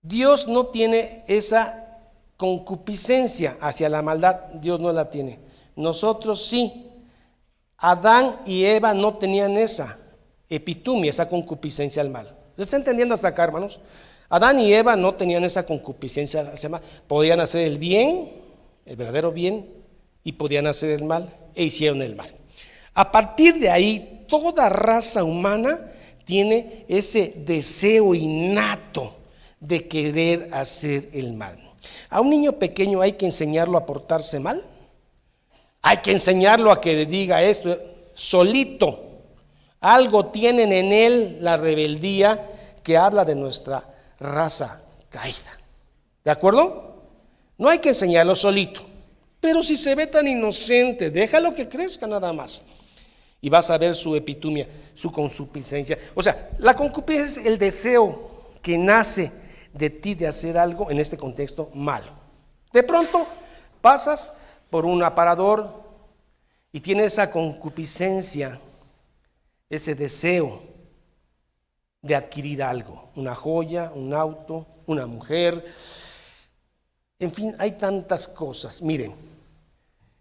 Dios no tiene esa concupiscencia hacia la maldad. Dios no la tiene. Nosotros sí. Adán y Eva no tenían esa epitumia, esa concupiscencia al mal. ¿Se está entendiendo hasta acá, hermanos? Adán y Eva no tenían esa concupiscencia hacia el mal. Podían hacer el bien, el verdadero bien, y podían hacer el mal, e hicieron el mal. A partir de ahí, toda raza humana tiene ese deseo innato de querer hacer el mal. A un niño pequeño hay que enseñarlo a portarse mal. Hay que enseñarlo a que diga esto solito. Algo tienen en él, la rebeldía, que habla de nuestra raza caída. ¿De acuerdo? No hay que enseñarlo solito. Pero si se ve tan inocente, déjalo que crezca nada más. Y vas a ver su epitumia, su concupiscencia. O sea, la concupiscencia es el deseo que nace de ti de hacer algo, en este contexto, malo. De pronto pasas por un aparador y tienes esa concupiscencia, ese deseo de adquirir algo, una joya, un auto, una mujer, en fin, hay tantas cosas. Miren,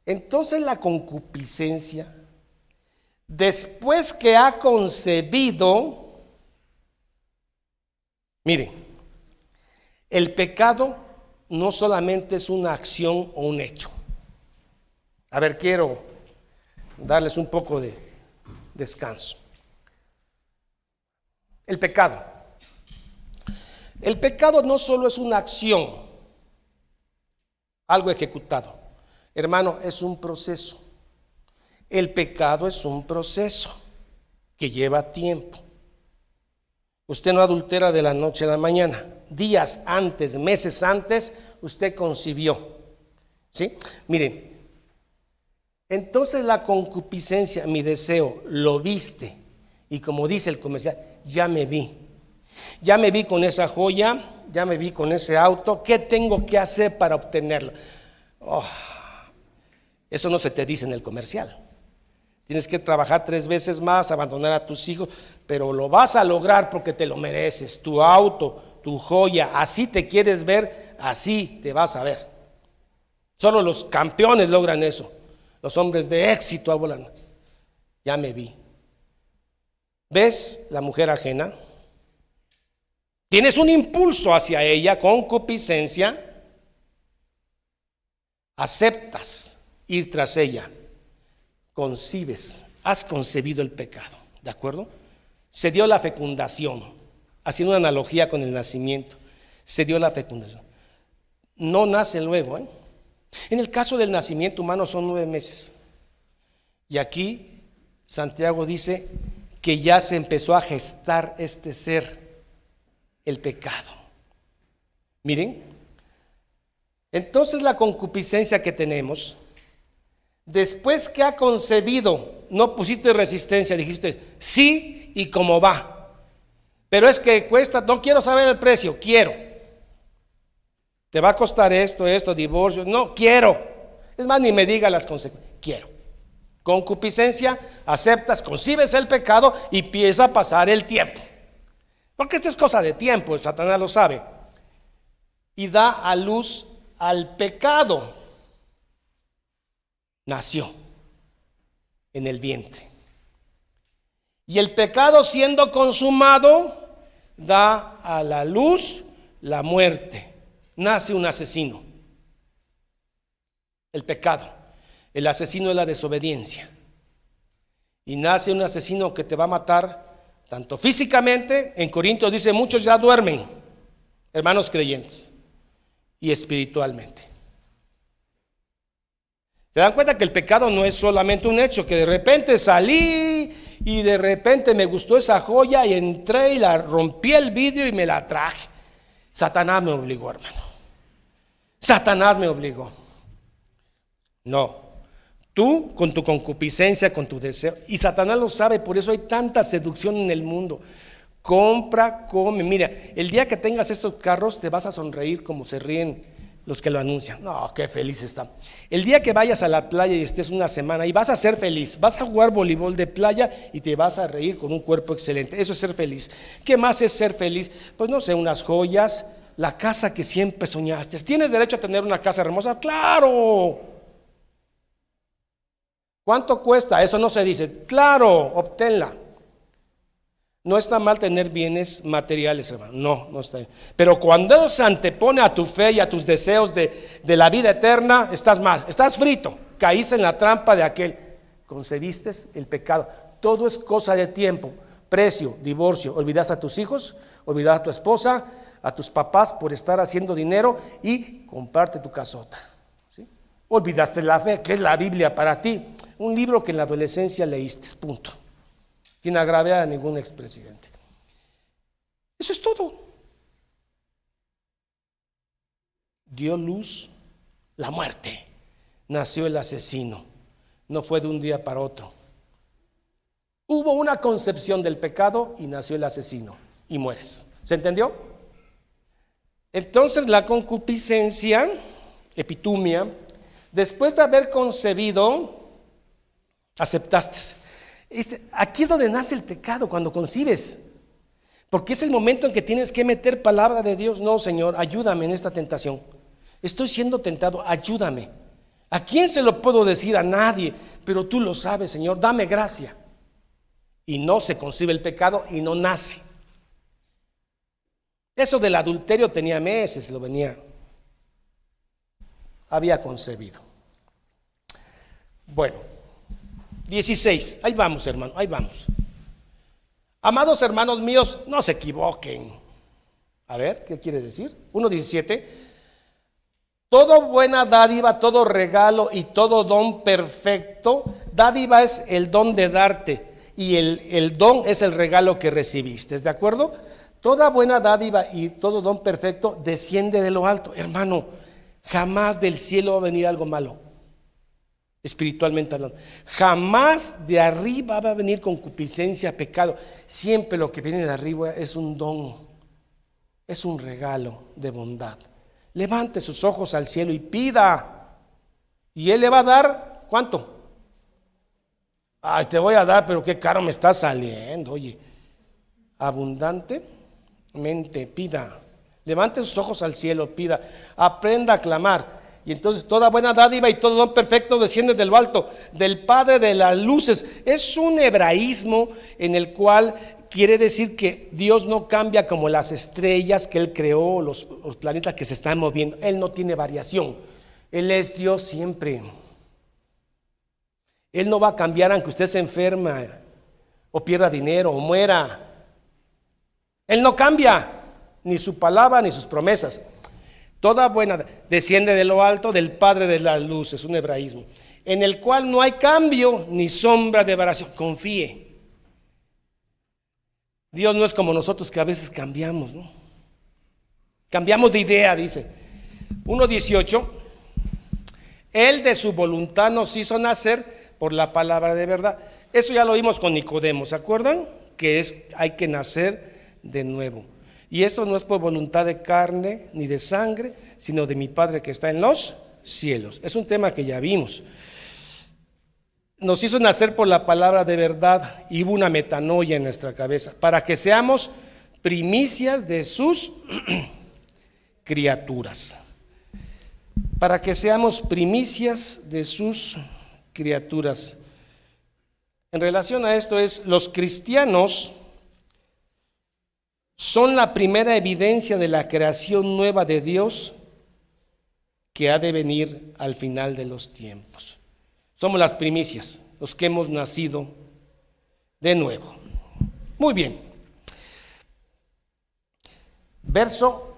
entonces la concupiscencia, después que ha concebido, miren, el pecado no solamente es una acción o un hecho. A ver, quiero darles un poco de descanso. El pecado. El pecado no solo es una acción, algo ejecutado. Hermano, es un proceso. El pecado es un proceso que lleva tiempo. Usted no adultera de la noche a la mañana. Días antes, meses antes, usted concibió. ¿Sí? Miren, entonces la concupiscencia, mi deseo, lo viste. Y como dice el comercial, ya me vi. Ya me vi con esa joya, ya me vi con ese auto. ¿Qué tengo que hacer para obtenerlo? Oh, eso no se te dice en el comercial. Tienes que trabajar 3 veces más, abandonar a tus hijos, pero lo vas a lograr porque te lo mereces. Tu auto, tu joya, así te quieres ver, así te vas a ver. Solo los campeones logran eso. Los hombres de éxito hablan. Ya me vi. ¿Ves la mujer ajena? Tienes un impulso hacia ella, concupiscencia. Aceptas ir tras ella. Concibes, has concebido el pecado, ¿de acuerdo? Se dio la fecundación, haciendo una analogía con el nacimiento. se dio la fecundación. No nace luego, ¿eh? En el caso del nacimiento humano son 9 meses. Y aquí Santiago dice que ya se empezó a gestar este ser, el pecado. Miren, entonces la concupiscencia que tenemos, después que ha concebido, no pusiste resistencia, dijiste sí y cómo va. Pero es que cuesta, no quiero saber el precio, quiero. Te va a costar esto, divorcio, no, quiero. Es más, ni me diga las consecuencias, quiero. Concupiscencia, aceptas, concibes el pecado y empieza a pasar el tiempo. Porque esto es cosa de tiempo, el Satanás lo sabe. Y da a luz al pecado. Nació en el vientre. Y el pecado siendo consumado, da a la luz la muerte. Nace un asesino. El pecado. El asesino es la desobediencia. Y nace un asesino que te va a matar tanto físicamente, en Corintios dice, muchos ya duermen, hermanos creyentes, y espiritualmente. ¿Se dan cuenta que el pecado no es solamente un hecho? Que de repente salí y de repente me gustó esa joya y entré y la rompí el vidrio y me la traje. Satanás me obligó, hermano. Satanás me obligó. No. Tú con tu concupiscencia, con tu deseo. Y Satanás lo sabe, por eso hay tanta seducción en el mundo. Compra, come. Mira, el día que tengas esos carros te vas a sonreír como se ríen los que lo anuncian. No, qué feliz está. El día que vayas a la playa y estés una semana y vas a ser feliz, vas a jugar voleibol de playa y te vas a reír con un cuerpo excelente. Eso es ser feliz. ¿Qué más es ser feliz? Pues no sé, unas joyas, la casa que siempre soñaste. ¿Tienes derecho a tener una casa hermosa? ¡Claro! ¿Cuánto cuesta? Eso no se dice. Claro, obténla. No está mal tener bienes materiales, hermano. No está bien. Pero cuando Dios se antepone a tu fe y a tus deseos de la vida eterna, estás mal, estás frito. Caíste en la trampa de aquel. Concebiste el pecado. Todo es cosa de tiempo. Precio, divorcio. Olvidaste a tus hijos, olvidaste a tu esposa, a tus papás por estar haciendo dinero y comprarte tu casota. ¿Sí? Olvidaste la fe, que es la Biblia para ti. Un libro que en la adolescencia leíste, punto. Sin agraviar a ningún expresidente. Eso es todo. Dio luz la muerte. Nació el asesino. No fue de un día para otro. Hubo una concepción del pecado y nació el asesino. Y mueres. ¿Se entendió? Entonces la concupiscencia, epitumia, después de haber concebido, aceptaste. Aquí es donde nace el pecado, cuando concibes, porque es el momento en que tienes que meter palabra de Dios. No, Señor, ayúdame en esta tentación. Estoy siendo tentado, ayúdame. ¿A quién se lo puedo decir? A nadie, pero tú lo sabes, Señor, dame gracia. Y no se concibe el pecado y no nace. Eso del adulterio tenía meses, había concebido. Bueno. 16, ahí vamos, hermano, ahí vamos. Amados hermanos míos, no se equivoquen. A ver, ¿qué quiere decir? 1:17. Todo buena dádiva, todo regalo y todo don perfecto. Dádiva es el don de darte y el don es el regalo que recibiste, ¿de acuerdo? Toda buena dádiva y todo don perfecto desciende de lo alto. Hermano, jamás del cielo va a venir algo malo. Espiritualmente hablando, jamás de arriba va a venir concupiscencia, pecado. Siempre lo que viene de arriba es un don, es un regalo de bondad. Levante sus ojos al cielo y pida, y Él le va a dar, ¿cuánto? Ay, te voy a dar, pero qué caro me está saliendo. Oye, abundantemente pida. Levante sus ojos al cielo, pida, aprenda a clamar. Y entonces toda buena dádiva y todo don perfecto desciende de lo alto, del Padre de las luces. Es un hebraísmo en el cual quiere decir que Dios no cambia como las estrellas que Él creó, los planetas que se están moviendo. Él no tiene variación. Él es Dios siempre. Él no va a cambiar aunque usted se enferma o pierda dinero o muera. Él no cambia. ni su palabra, ni sus promesas. Toda buena desciende de lo alto, del Padre de la luz, es un hebraísmo, en el cual no hay cambio ni sombra de variación. Confíe. Dios no es como nosotros, que a veces cambiamos, ¿no? Cambiamos de idea, dice 1:18. Él de su voluntad nos hizo nacer por la palabra de verdad. Eso ya lo vimos con Nicodemo, ¿se acuerdan? Que hay que nacer de nuevo. Y esto no es por voluntad de carne ni de sangre, sino de mi Padre que está en los cielos. Es un tema que ya vimos. Nos hizo nacer por la palabra de verdad y hubo una metanoia en nuestra cabeza, para que seamos primicias de sus criaturas. Para que seamos primicias de sus criaturas. En relación a esto los cristianos son la primera evidencia de la creación nueva de Dios que ha de venir al final de los tiempos. Somos las primicias, los que hemos nacido de nuevo. Muy bien. Verso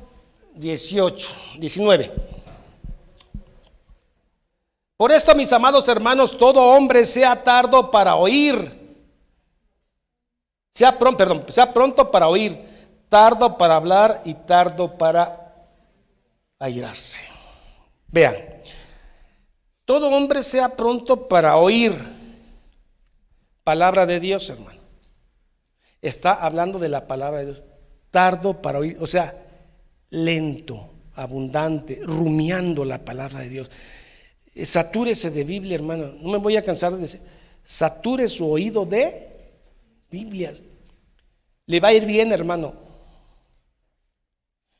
19. Por esto, mis amados hermanos, todo hombre sea tardo para oír. Sea pronto para oír, tardo para hablar y tardo para airarse. Vean, todo hombre sea pronto para oír palabra de Dios, hermano. Está hablando de la palabra de Dios. Tardo para oír, o sea, lento, abundante, rumiando la palabra de Dios. Satúrese de Biblia, hermano. No me voy a cansar de decir. Sature su oído de Biblia. Le va a ir bien, hermano.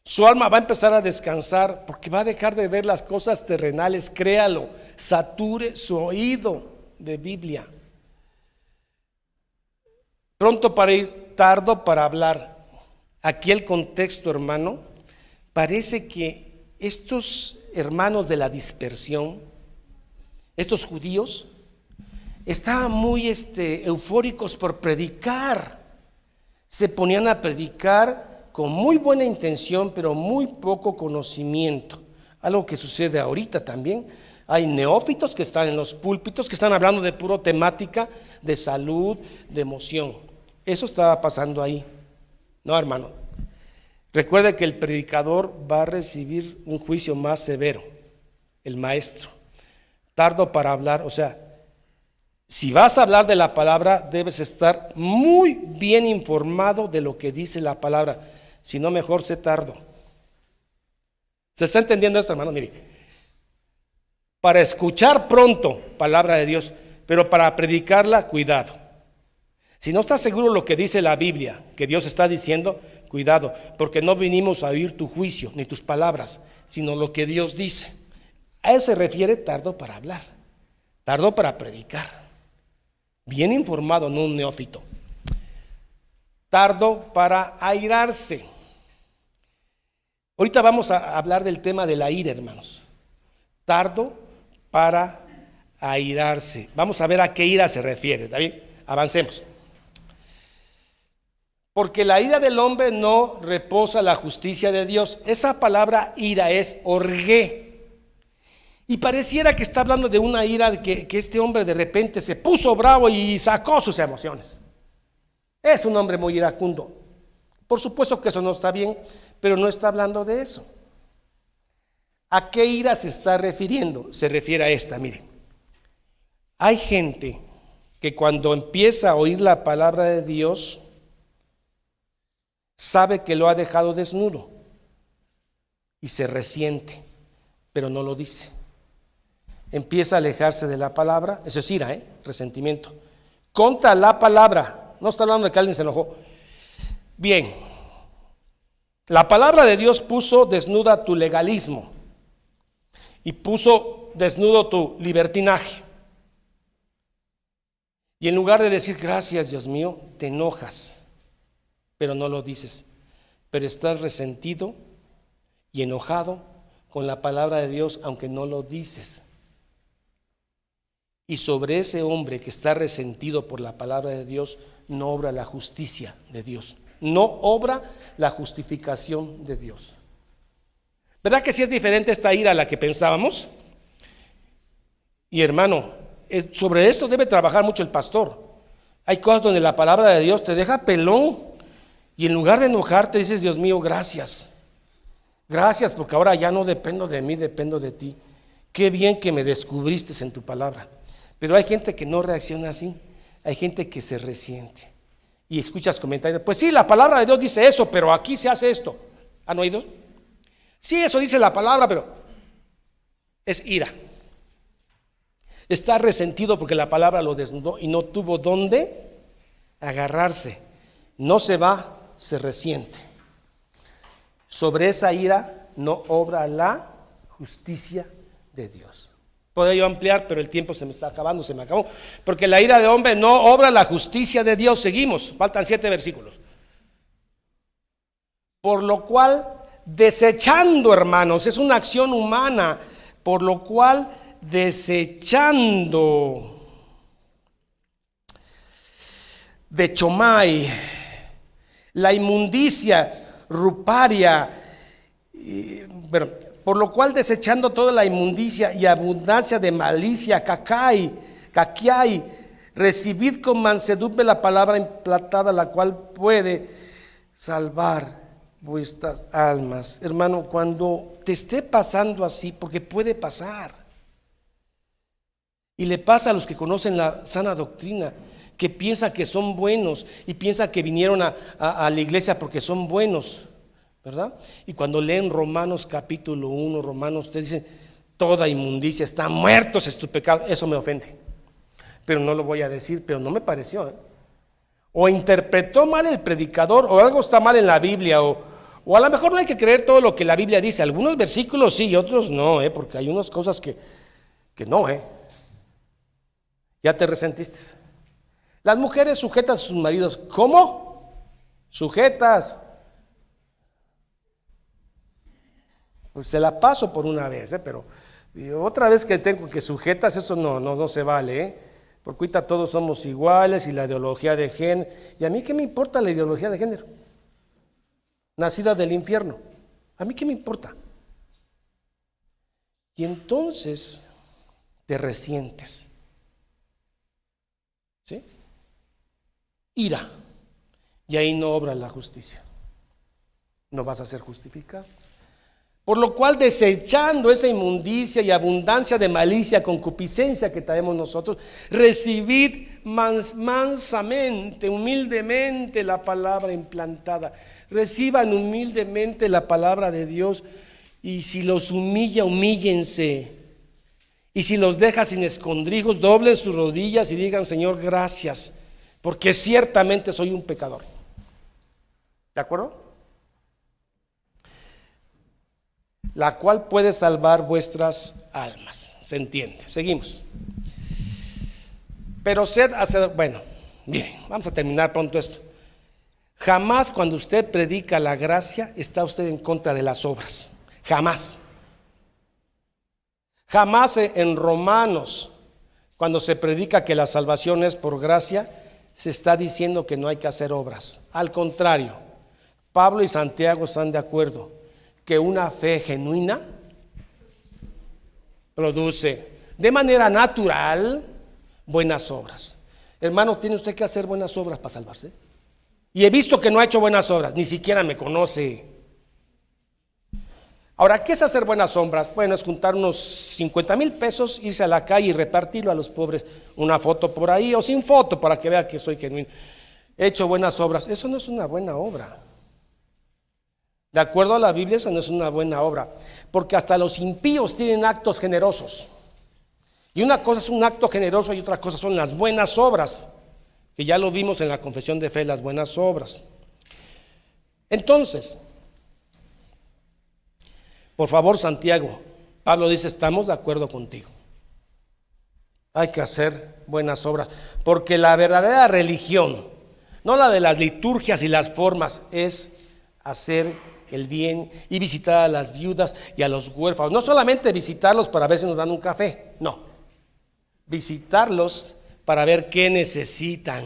Su alma va a empezar a descansar porque va a dejar de ver las cosas terrenales. Créalo. Sature su oído de Biblia. Pronto para ir, tardo para hablar. Aquí el contexto, hermano, parece que estos hermanos de la dispersión, estos judíos, estaban muy eufóricos por predicar. Se ponían a predicar con muy buena intención, pero muy poco conocimiento. Algo que sucede ahorita también. Hay neófitos que están en los púlpitos, que están hablando de puro temática de salud, de emoción. Eso estaba pasando ahí. No, hermano. Recuerde que el predicador va a recibir un juicio más severo, el maestro. Tardo para hablar, o sea, si vas a hablar de la palabra, debes estar muy bien informado de lo que dice la palabra. Si no, mejor sé tardo. ¿Se está entendiendo esto, hermano? Mire, para escuchar pronto palabra de Dios, pero para predicarla, cuidado. Si no estás seguro lo que dice la Biblia, que Dios está diciendo, cuidado, porque no vinimos a oír tu juicio ni tus palabras, sino lo que Dios dice. A eso se refiere tardo para hablar, tardo para predicar. Bien informado, no un neófito. Tardo para airarse. Ahorita vamos a hablar del tema de la ira, hermanos. Tardo para airarse. Vamos a ver a qué ira se refiere. David, avancemos. Porque la ira del hombre no reposa la justicia de Dios. Esa palabra ira es orgué. Y pareciera que está hablando de una ira de que este hombre de repente se puso bravo y sacó sus emociones. Es un hombre muy iracundo. Por supuesto que eso no está bien, pero no está hablando de eso. ¿A qué ira se está refiriendo? Se refiere a esta, miren. Hay gente que cuando empieza a oír la palabra de Dios, sabe que lo ha dejado desnudo y se resiente, pero no lo dice. Empieza a alejarse de la palabra, eso es ira, resentimiento, contra la palabra. No está hablando de que alguien se enojó. Bien, la palabra de Dios puso desnuda tu legalismo y puso desnudo tu libertinaje. Y en lugar de decir gracias, Dios mío, te enojas, pero no lo dices, pero estás resentido y enojado con la palabra de Dios, aunque no lo dices. Y sobre ese hombre que está resentido por la palabra de Dios, no obra la justicia de Dios. no obra la justificación de Dios. ¿Verdad que sí es diferente esta ira a la que pensábamos? Y hermano, sobre esto debe trabajar mucho el pastor. Hay cosas donde la palabra de Dios te deja pelón y en lugar de enojarte dices: Dios mío, gracias. Gracias, porque ahora ya no dependo de mí, dependo de ti. Qué bien que me descubriste en tu palabra. Pero hay gente que no reacciona así. Hay gente que se resiente. Y escuchas comentarios: pues sí, la palabra de Dios dice eso, pero aquí se hace esto. ¿Han oído? Sí, eso dice la palabra, pero es ira. Está resentido porque la palabra lo desnudó y no tuvo dónde agarrarse. No se va, se resiente. Sobre esa ira no obra la justicia de Dios. Puedo yo ampliar, pero el tiempo se me está acabando, se me acabó. Porque la ira de hombre no obra la justicia de Dios. Seguimos, faltan 7 versículos. Por lo cual, desechando, hermanos, es una acción humana. Por lo cual, desechando de Chomai, la inmundicia ruparia, por lo cual desechando toda la inmundicia y abundancia de malicia, caquiai, recibid con mansedumbre la palabra implantada, la cual puede salvar vuestras almas. Hermano, cuando te esté pasando así, porque puede pasar, y le pasa a los que conocen la sana doctrina, que piensan que son buenos y piensan que vinieron a la iglesia porque son buenos, ¿verdad? Y cuando leen Romanos capítulo 1, Romanos 3, dicen: toda inmundicia, están muertos es tu pecado. Eso me ofende, pero no lo voy a decir, pero no me pareció, O interpretó mal el predicador, o algo está mal en la Biblia, o a lo mejor no hay que creer todo lo que la Biblia dice. Algunos versículos sí y otros no, porque hay unas cosas que no, ya te resentiste. Las mujeres sujetas a sus maridos. ¿Cómo? Sujetas. Pues se la paso por una vez, pero otra vez que tengo que sujetas, eso no se vale, Porque ahorita todos somos iguales y la ideología de género. ¿Y a mí qué me importa la ideología de género? Nacida del infierno. ¿A mí qué me importa? Y entonces te resientes. ¿Sí? Ira. Y ahí no obra la justicia. No vas a ser justificado. Por lo cual, desechando esa inmundicia y abundancia de malicia, concupiscencia que traemos nosotros, recibid mansamente, humildemente la palabra implantada. Reciban humildemente la palabra de Dios, y si los humilla, humíllense. Y si los deja sin escondrijos, doblen sus rodillas y digan: Señor, gracias, porque ciertamente soy un pecador. ¿De acuerdo? La cual puede salvar vuestras almas. ¿Se entiende? Seguimos. Pero sed hacedor. Bueno, miren, vamos a terminar pronto esto. Jamás cuando usted predica la gracia está usted en contra de las obras. Jamás. Jamás en Romanos, cuando se predica que la salvación es por gracia, se está diciendo que no hay que hacer obras. Al contrario, Pablo y Santiago están de acuerdo que una fe genuina produce de manera natural buenas obras. Hermano, tiene usted que hacer buenas obras para salvarse. Y he visto que no ha hecho buenas obras, ni siquiera me conoce. Ahora, ¿qué es hacer buenas obras? Bueno, es juntar unos 50,000 pesos, irse a la calle y repartirlo a los pobres. Una foto por ahí o sin foto para que vea que soy genuino. He hecho buenas obras. Eso no es una buena obra. De acuerdo a la Biblia, eso no es una buena obra. Porque hasta los impíos tienen actos generosos. Y una cosa es un acto generoso y otra cosa son las buenas obras, que ya lo vimos en la confesión de fe, las buenas obras. Entonces, por favor, Santiago, Pablo dice: estamos de acuerdo contigo. Hay que hacer buenas obras, porque la verdadera religión, no la de las liturgias y las formas, es hacer el bien y visitar a las viudas y a los huérfanos. No solamente visitarlos para ver si nos dan un café, no. Visitarlos para ver qué necesitan.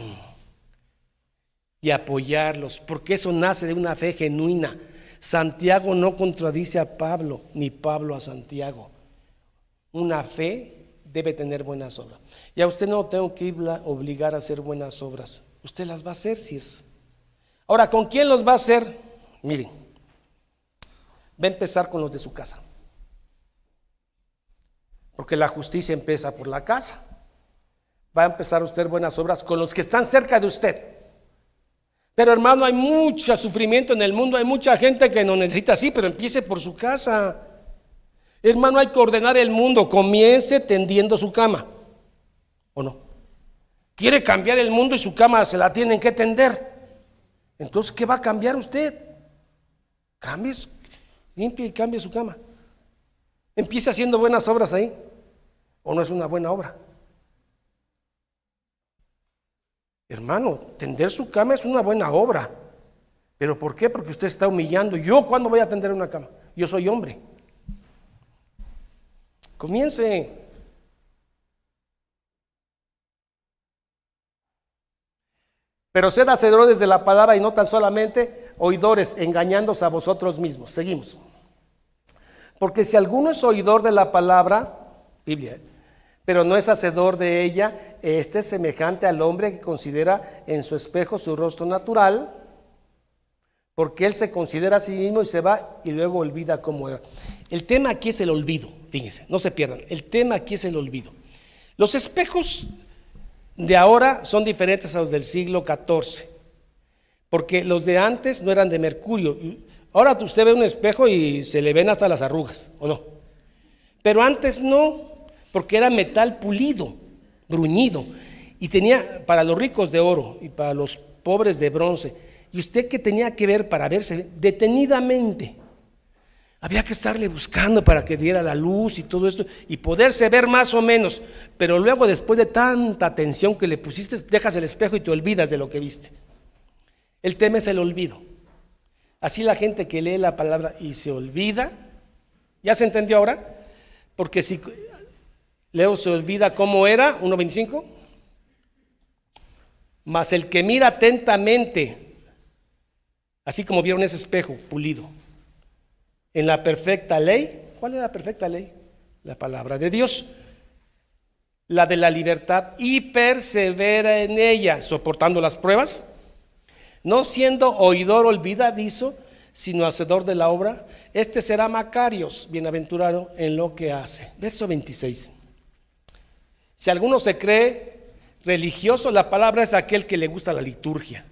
y apoyarlos, porque eso nace de una fe genuina. Santiago no contradice a Pablo, ni Pablo a Santiago. Una fe debe tener buenas obras. Y a usted no tengo que obligar a hacer buenas obras. Usted las va a hacer si es. Ahora, ¿con quién los va a hacer? Miren, va a empezar con los de su casa. Porque la justicia empieza por la casa. Va a empezar a hacer buenas obras con los que están cerca de usted. Pero hermano, hay mucho sufrimiento en el mundo, hay mucha gente que no necesita así, pero empiece por su casa. Hermano, hay que ordenar el mundo, comience tendiendo su cama, ¿o no? Quiere cambiar el mundo y su cama se la tienen que tender. Entonces, ¿qué va a cambiar usted? Cambie, limpie y cambie su cama. Empiece haciendo buenas obras ahí, ¿o no es una buena obra? Hermano, tender su cama es una buena obra. ¿Pero por qué? Porque usted está humillando. ¿Yo cuándo voy a tender una cama? Yo soy hombre. Comience. Pero sed hacedores de la palabra y no tan solamente oidores, engañándose a vosotros mismos. Seguimos. Porque si alguno es oidor de la palabra, Biblia, pero no es hacedor de ella, este es semejante al hombre que considera en su espejo su rostro natural, porque él se considera a sí mismo y se va y luego olvida cómo era. El tema aquí es el olvido, fíjense, no se pierdan, el tema aquí es el olvido. Los espejos de ahora son diferentes a los del siglo XIV, porque los de antes no eran de mercurio. Ahora usted ve un espejo y se le ven hasta las arrugas, ¿o no? Pero antes no, porque era metal pulido, bruñido, y tenía para los ricos de oro y para los pobres de bronce. ¿Y usted qué tenía que ver para verse detenidamente? Había que estarle buscando para que diera la luz y todo esto y poderse ver más o menos, pero luego después de tanta atención que le pusiste, dejas el espejo y te olvidas de lo que viste. El tema es el olvido. Así la gente que lee la palabra y se olvida, ¿ya se entendió ahora? Porque si Leo se olvida cómo era, 1:25, mas el que mira atentamente, así como vieron ese espejo pulido, en la perfecta ley. ¿Cuál es la perfecta ley? La palabra de Dios, la de la libertad, y persevera en ella, soportando las pruebas, no siendo oidor olvidadizo, sino hacedor de la obra. Este será Macarios, bienaventurado en lo que hace. Verso 26. Si alguno se cree religioso, la palabra es aquel que le gusta la liturgia,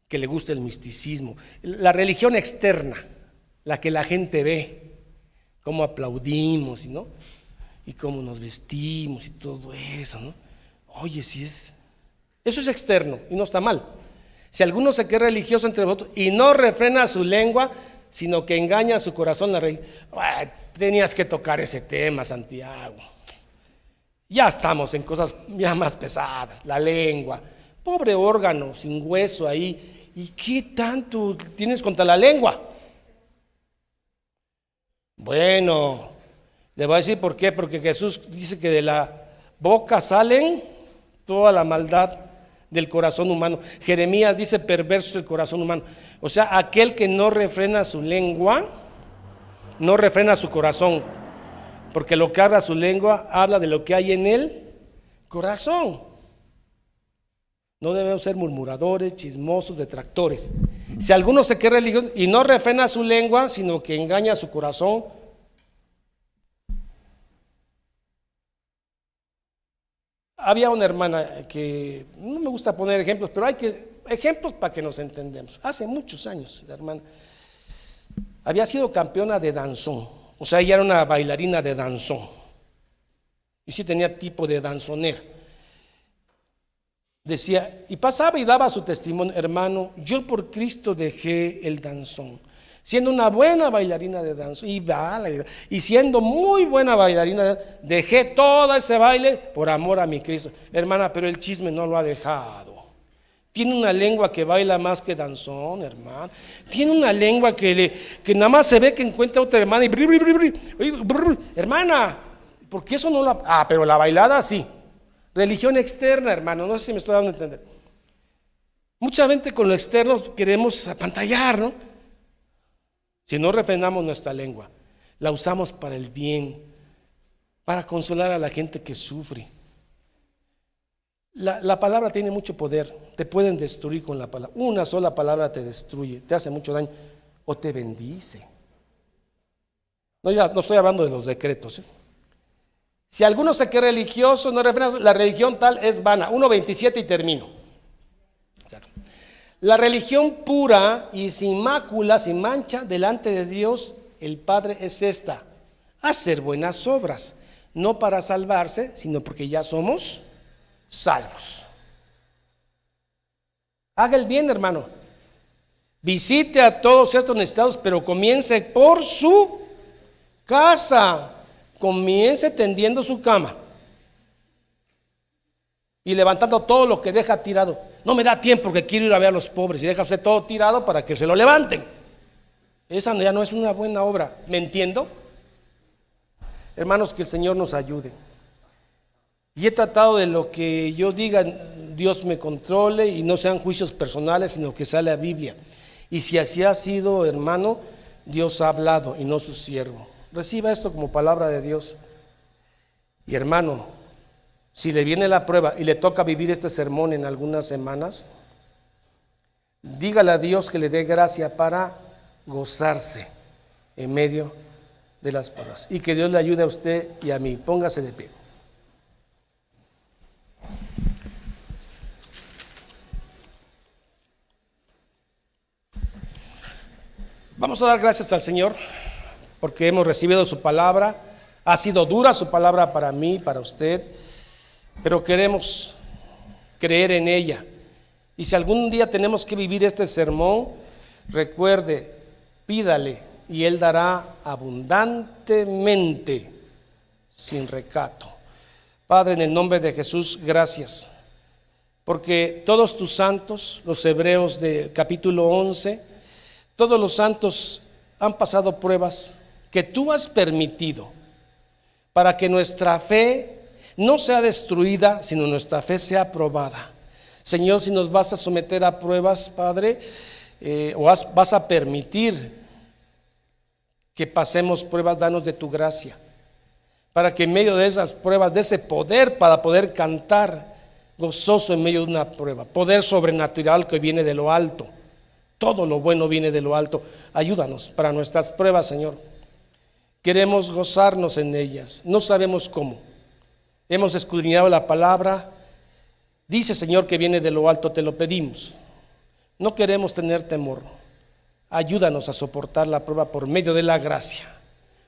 que le gusta el misticismo, la religión externa, la que la gente ve, cómo aplaudimos, ¿no? Y cómo nos vestimos y todo eso, ¿no? Oye, si es, eso es externo y no está mal. Si alguno se cree religioso entre vosotros y no refrena su lengua, sino que engaña a su corazón, tenías que tocar ese tema, Santiago. Ya estamos en cosas ya más pesadas, la lengua, pobre órgano sin hueso ahí. ¿Y qué tanto tienes contra la lengua? Bueno, le voy a decir por qué, porque Jesús dice que de la boca salen toda la maldad del corazón humano. Jeremías dice perverso el corazón humano. O sea, aquel que no refrena su lengua, no refrena su corazón, porque lo que habla su lengua habla de lo que hay en el corazón. No debemos ser murmuradores, chismosos, detractores. Si alguno se cree religioso y no refrena su lengua, sino que engaña su corazón, había una hermana que, no me gusta poner ejemplos, pero hay ejemplos para que nos entendamos. Hace muchos años, la hermana había sido campeona de danzón, o sea, ella era una bailarina de danzón, y sí tenía tipo de danzonera. Decía, y pasaba y daba su testimonio: hermano, yo por Cristo dejé el danzón, siendo una buena bailarina de danzón, y siendo muy buena bailarina, dejé todo ese baile por amor a mi Cristo. Hermana, pero el chisme no lo ha dejado. Tiene una lengua que baila más que danzón, hermano. Tiene una lengua que nada más se ve que encuentra otra hermana y hermana, porque eso no la... pero la bailada sí. Religión externa, hermano, no sé si me estoy dando a entender. Mucha gente con lo externo queremos apantallar, ¿no? Si no refrenamos nuestra lengua, la usamos para el bien, para consolar a la gente que sufre. La palabra tiene mucho poder, te pueden destruir con la palabra. Una sola palabra te destruye, te hace mucho daño o te bendice. No, ya no estoy hablando de los decretos, ¿eh? Si alguno se cree religioso, no refrena, la religión tal es vana. 1:27 y termino. La religión pura y sin mácula, sin mancha, delante de Dios el Padre es esta: hacer buenas obras, no para salvarse, sino porque ya somos salvos. Haga el bien, hermano. Visite a todos estos necesitados, pero comience por su casa. Comience tendiendo su cama y levantando todo lo que deja tirado. No me da tiempo porque quiero ir a ver a los pobres, y deja usted todo tirado para que se lo levanten. Esa ya no es una buena obra. ¿Me entiendo? Hermanos, que el Señor nos ayude. Y he tratado de lo que yo diga, Dios me controle y no sean juicios personales, sino que sea la Biblia. Y si así ha sido, hermano, Dios ha hablado y no su siervo. Reciba esto como palabra de Dios. Y hermano, si le viene la prueba y le toca vivir este sermón en algunas semanas, dígale a Dios que le dé gracia para gozarse en medio de las pruebas. Y que Dios le ayude a usted y a mí. Póngase de pie. Vamos a dar gracias al Señor porque hemos recibido su palabra. Ha sido dura su palabra para mí, para usted, pero queremos creer en ella. Y si algún día tenemos que vivir este sermón, recuerde, pídale y Él dará abundantemente, sin recato. Padre, en el nombre de Jesús, gracias, porque todos tus santos, los hebreos del capítulo 11, todos los santos han pasado pruebas que tú has permitido para que nuestra fe no sea destruida, sino nuestra fe sea aprobada. Señor, si nos vas a someter a pruebas, Padre, vas a permitir que pasemos pruebas, danos de tu gracia, para que en medio de esas pruebas, de ese poder para poder cantar gozoso en medio de una prueba, poder sobrenatural que viene de lo alto. Todo lo bueno viene de lo alto. Ayúdanos para nuestras pruebas, Señor. Queremos gozarnos en ellas. No sabemos cómo. Hemos escudriñado la palabra. Dice, Señor, que viene de lo alto. Te lo pedimos. No queremos tener temor. Ayúdanos a soportar la prueba por medio de la gracia.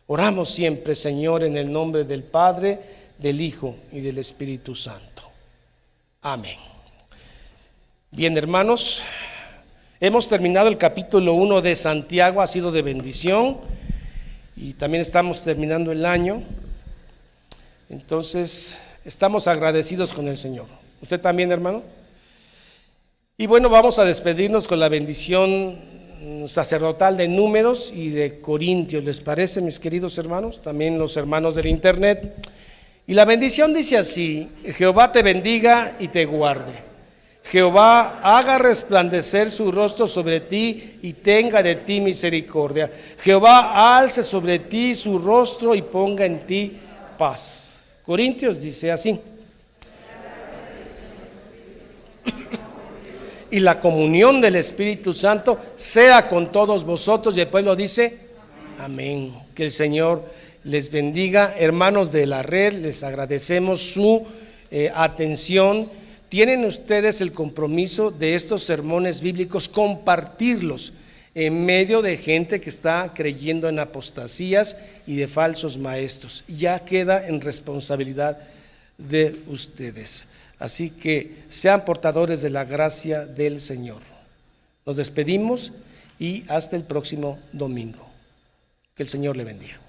Oramos siempre, Señor, en el nombre del Padre, del Hijo y del Espíritu Santo. Amén. Bien, hermanos, hemos terminado el capítulo 1 de Santiago. Ha sido de bendición y también estamos terminando el año. Entonces, estamos agradecidos con el Señor. ¿Usted también, hermano? Y bueno, vamos a despedirnos con la bendición sacerdotal de Números y de Corintios. ¿Les parece, mis queridos hermanos? También los hermanos del internet. Y la bendición dice así: Jehová te bendiga y te guarde. Jehová haga resplandecer su rostro sobre ti y tenga de ti misericordia. Jehová alce sobre ti su rostro y ponga en ti paz. Corintios dice así. Y la comunión del Espíritu Santo sea con todos vosotros. Y el pueblo dice amén. Que el Señor les bendiga. Hermanos de la red, les agradecemos su atención. Tienen ustedes el compromiso de estos sermones bíblicos, compartirlos en medio de gente que está creyendo en apostasías y de falsos maestros. Ya queda en responsabilidad de ustedes. Así que sean portadores de la gracia del Señor. Nos despedimos y hasta el próximo domingo. Que el Señor le bendiga.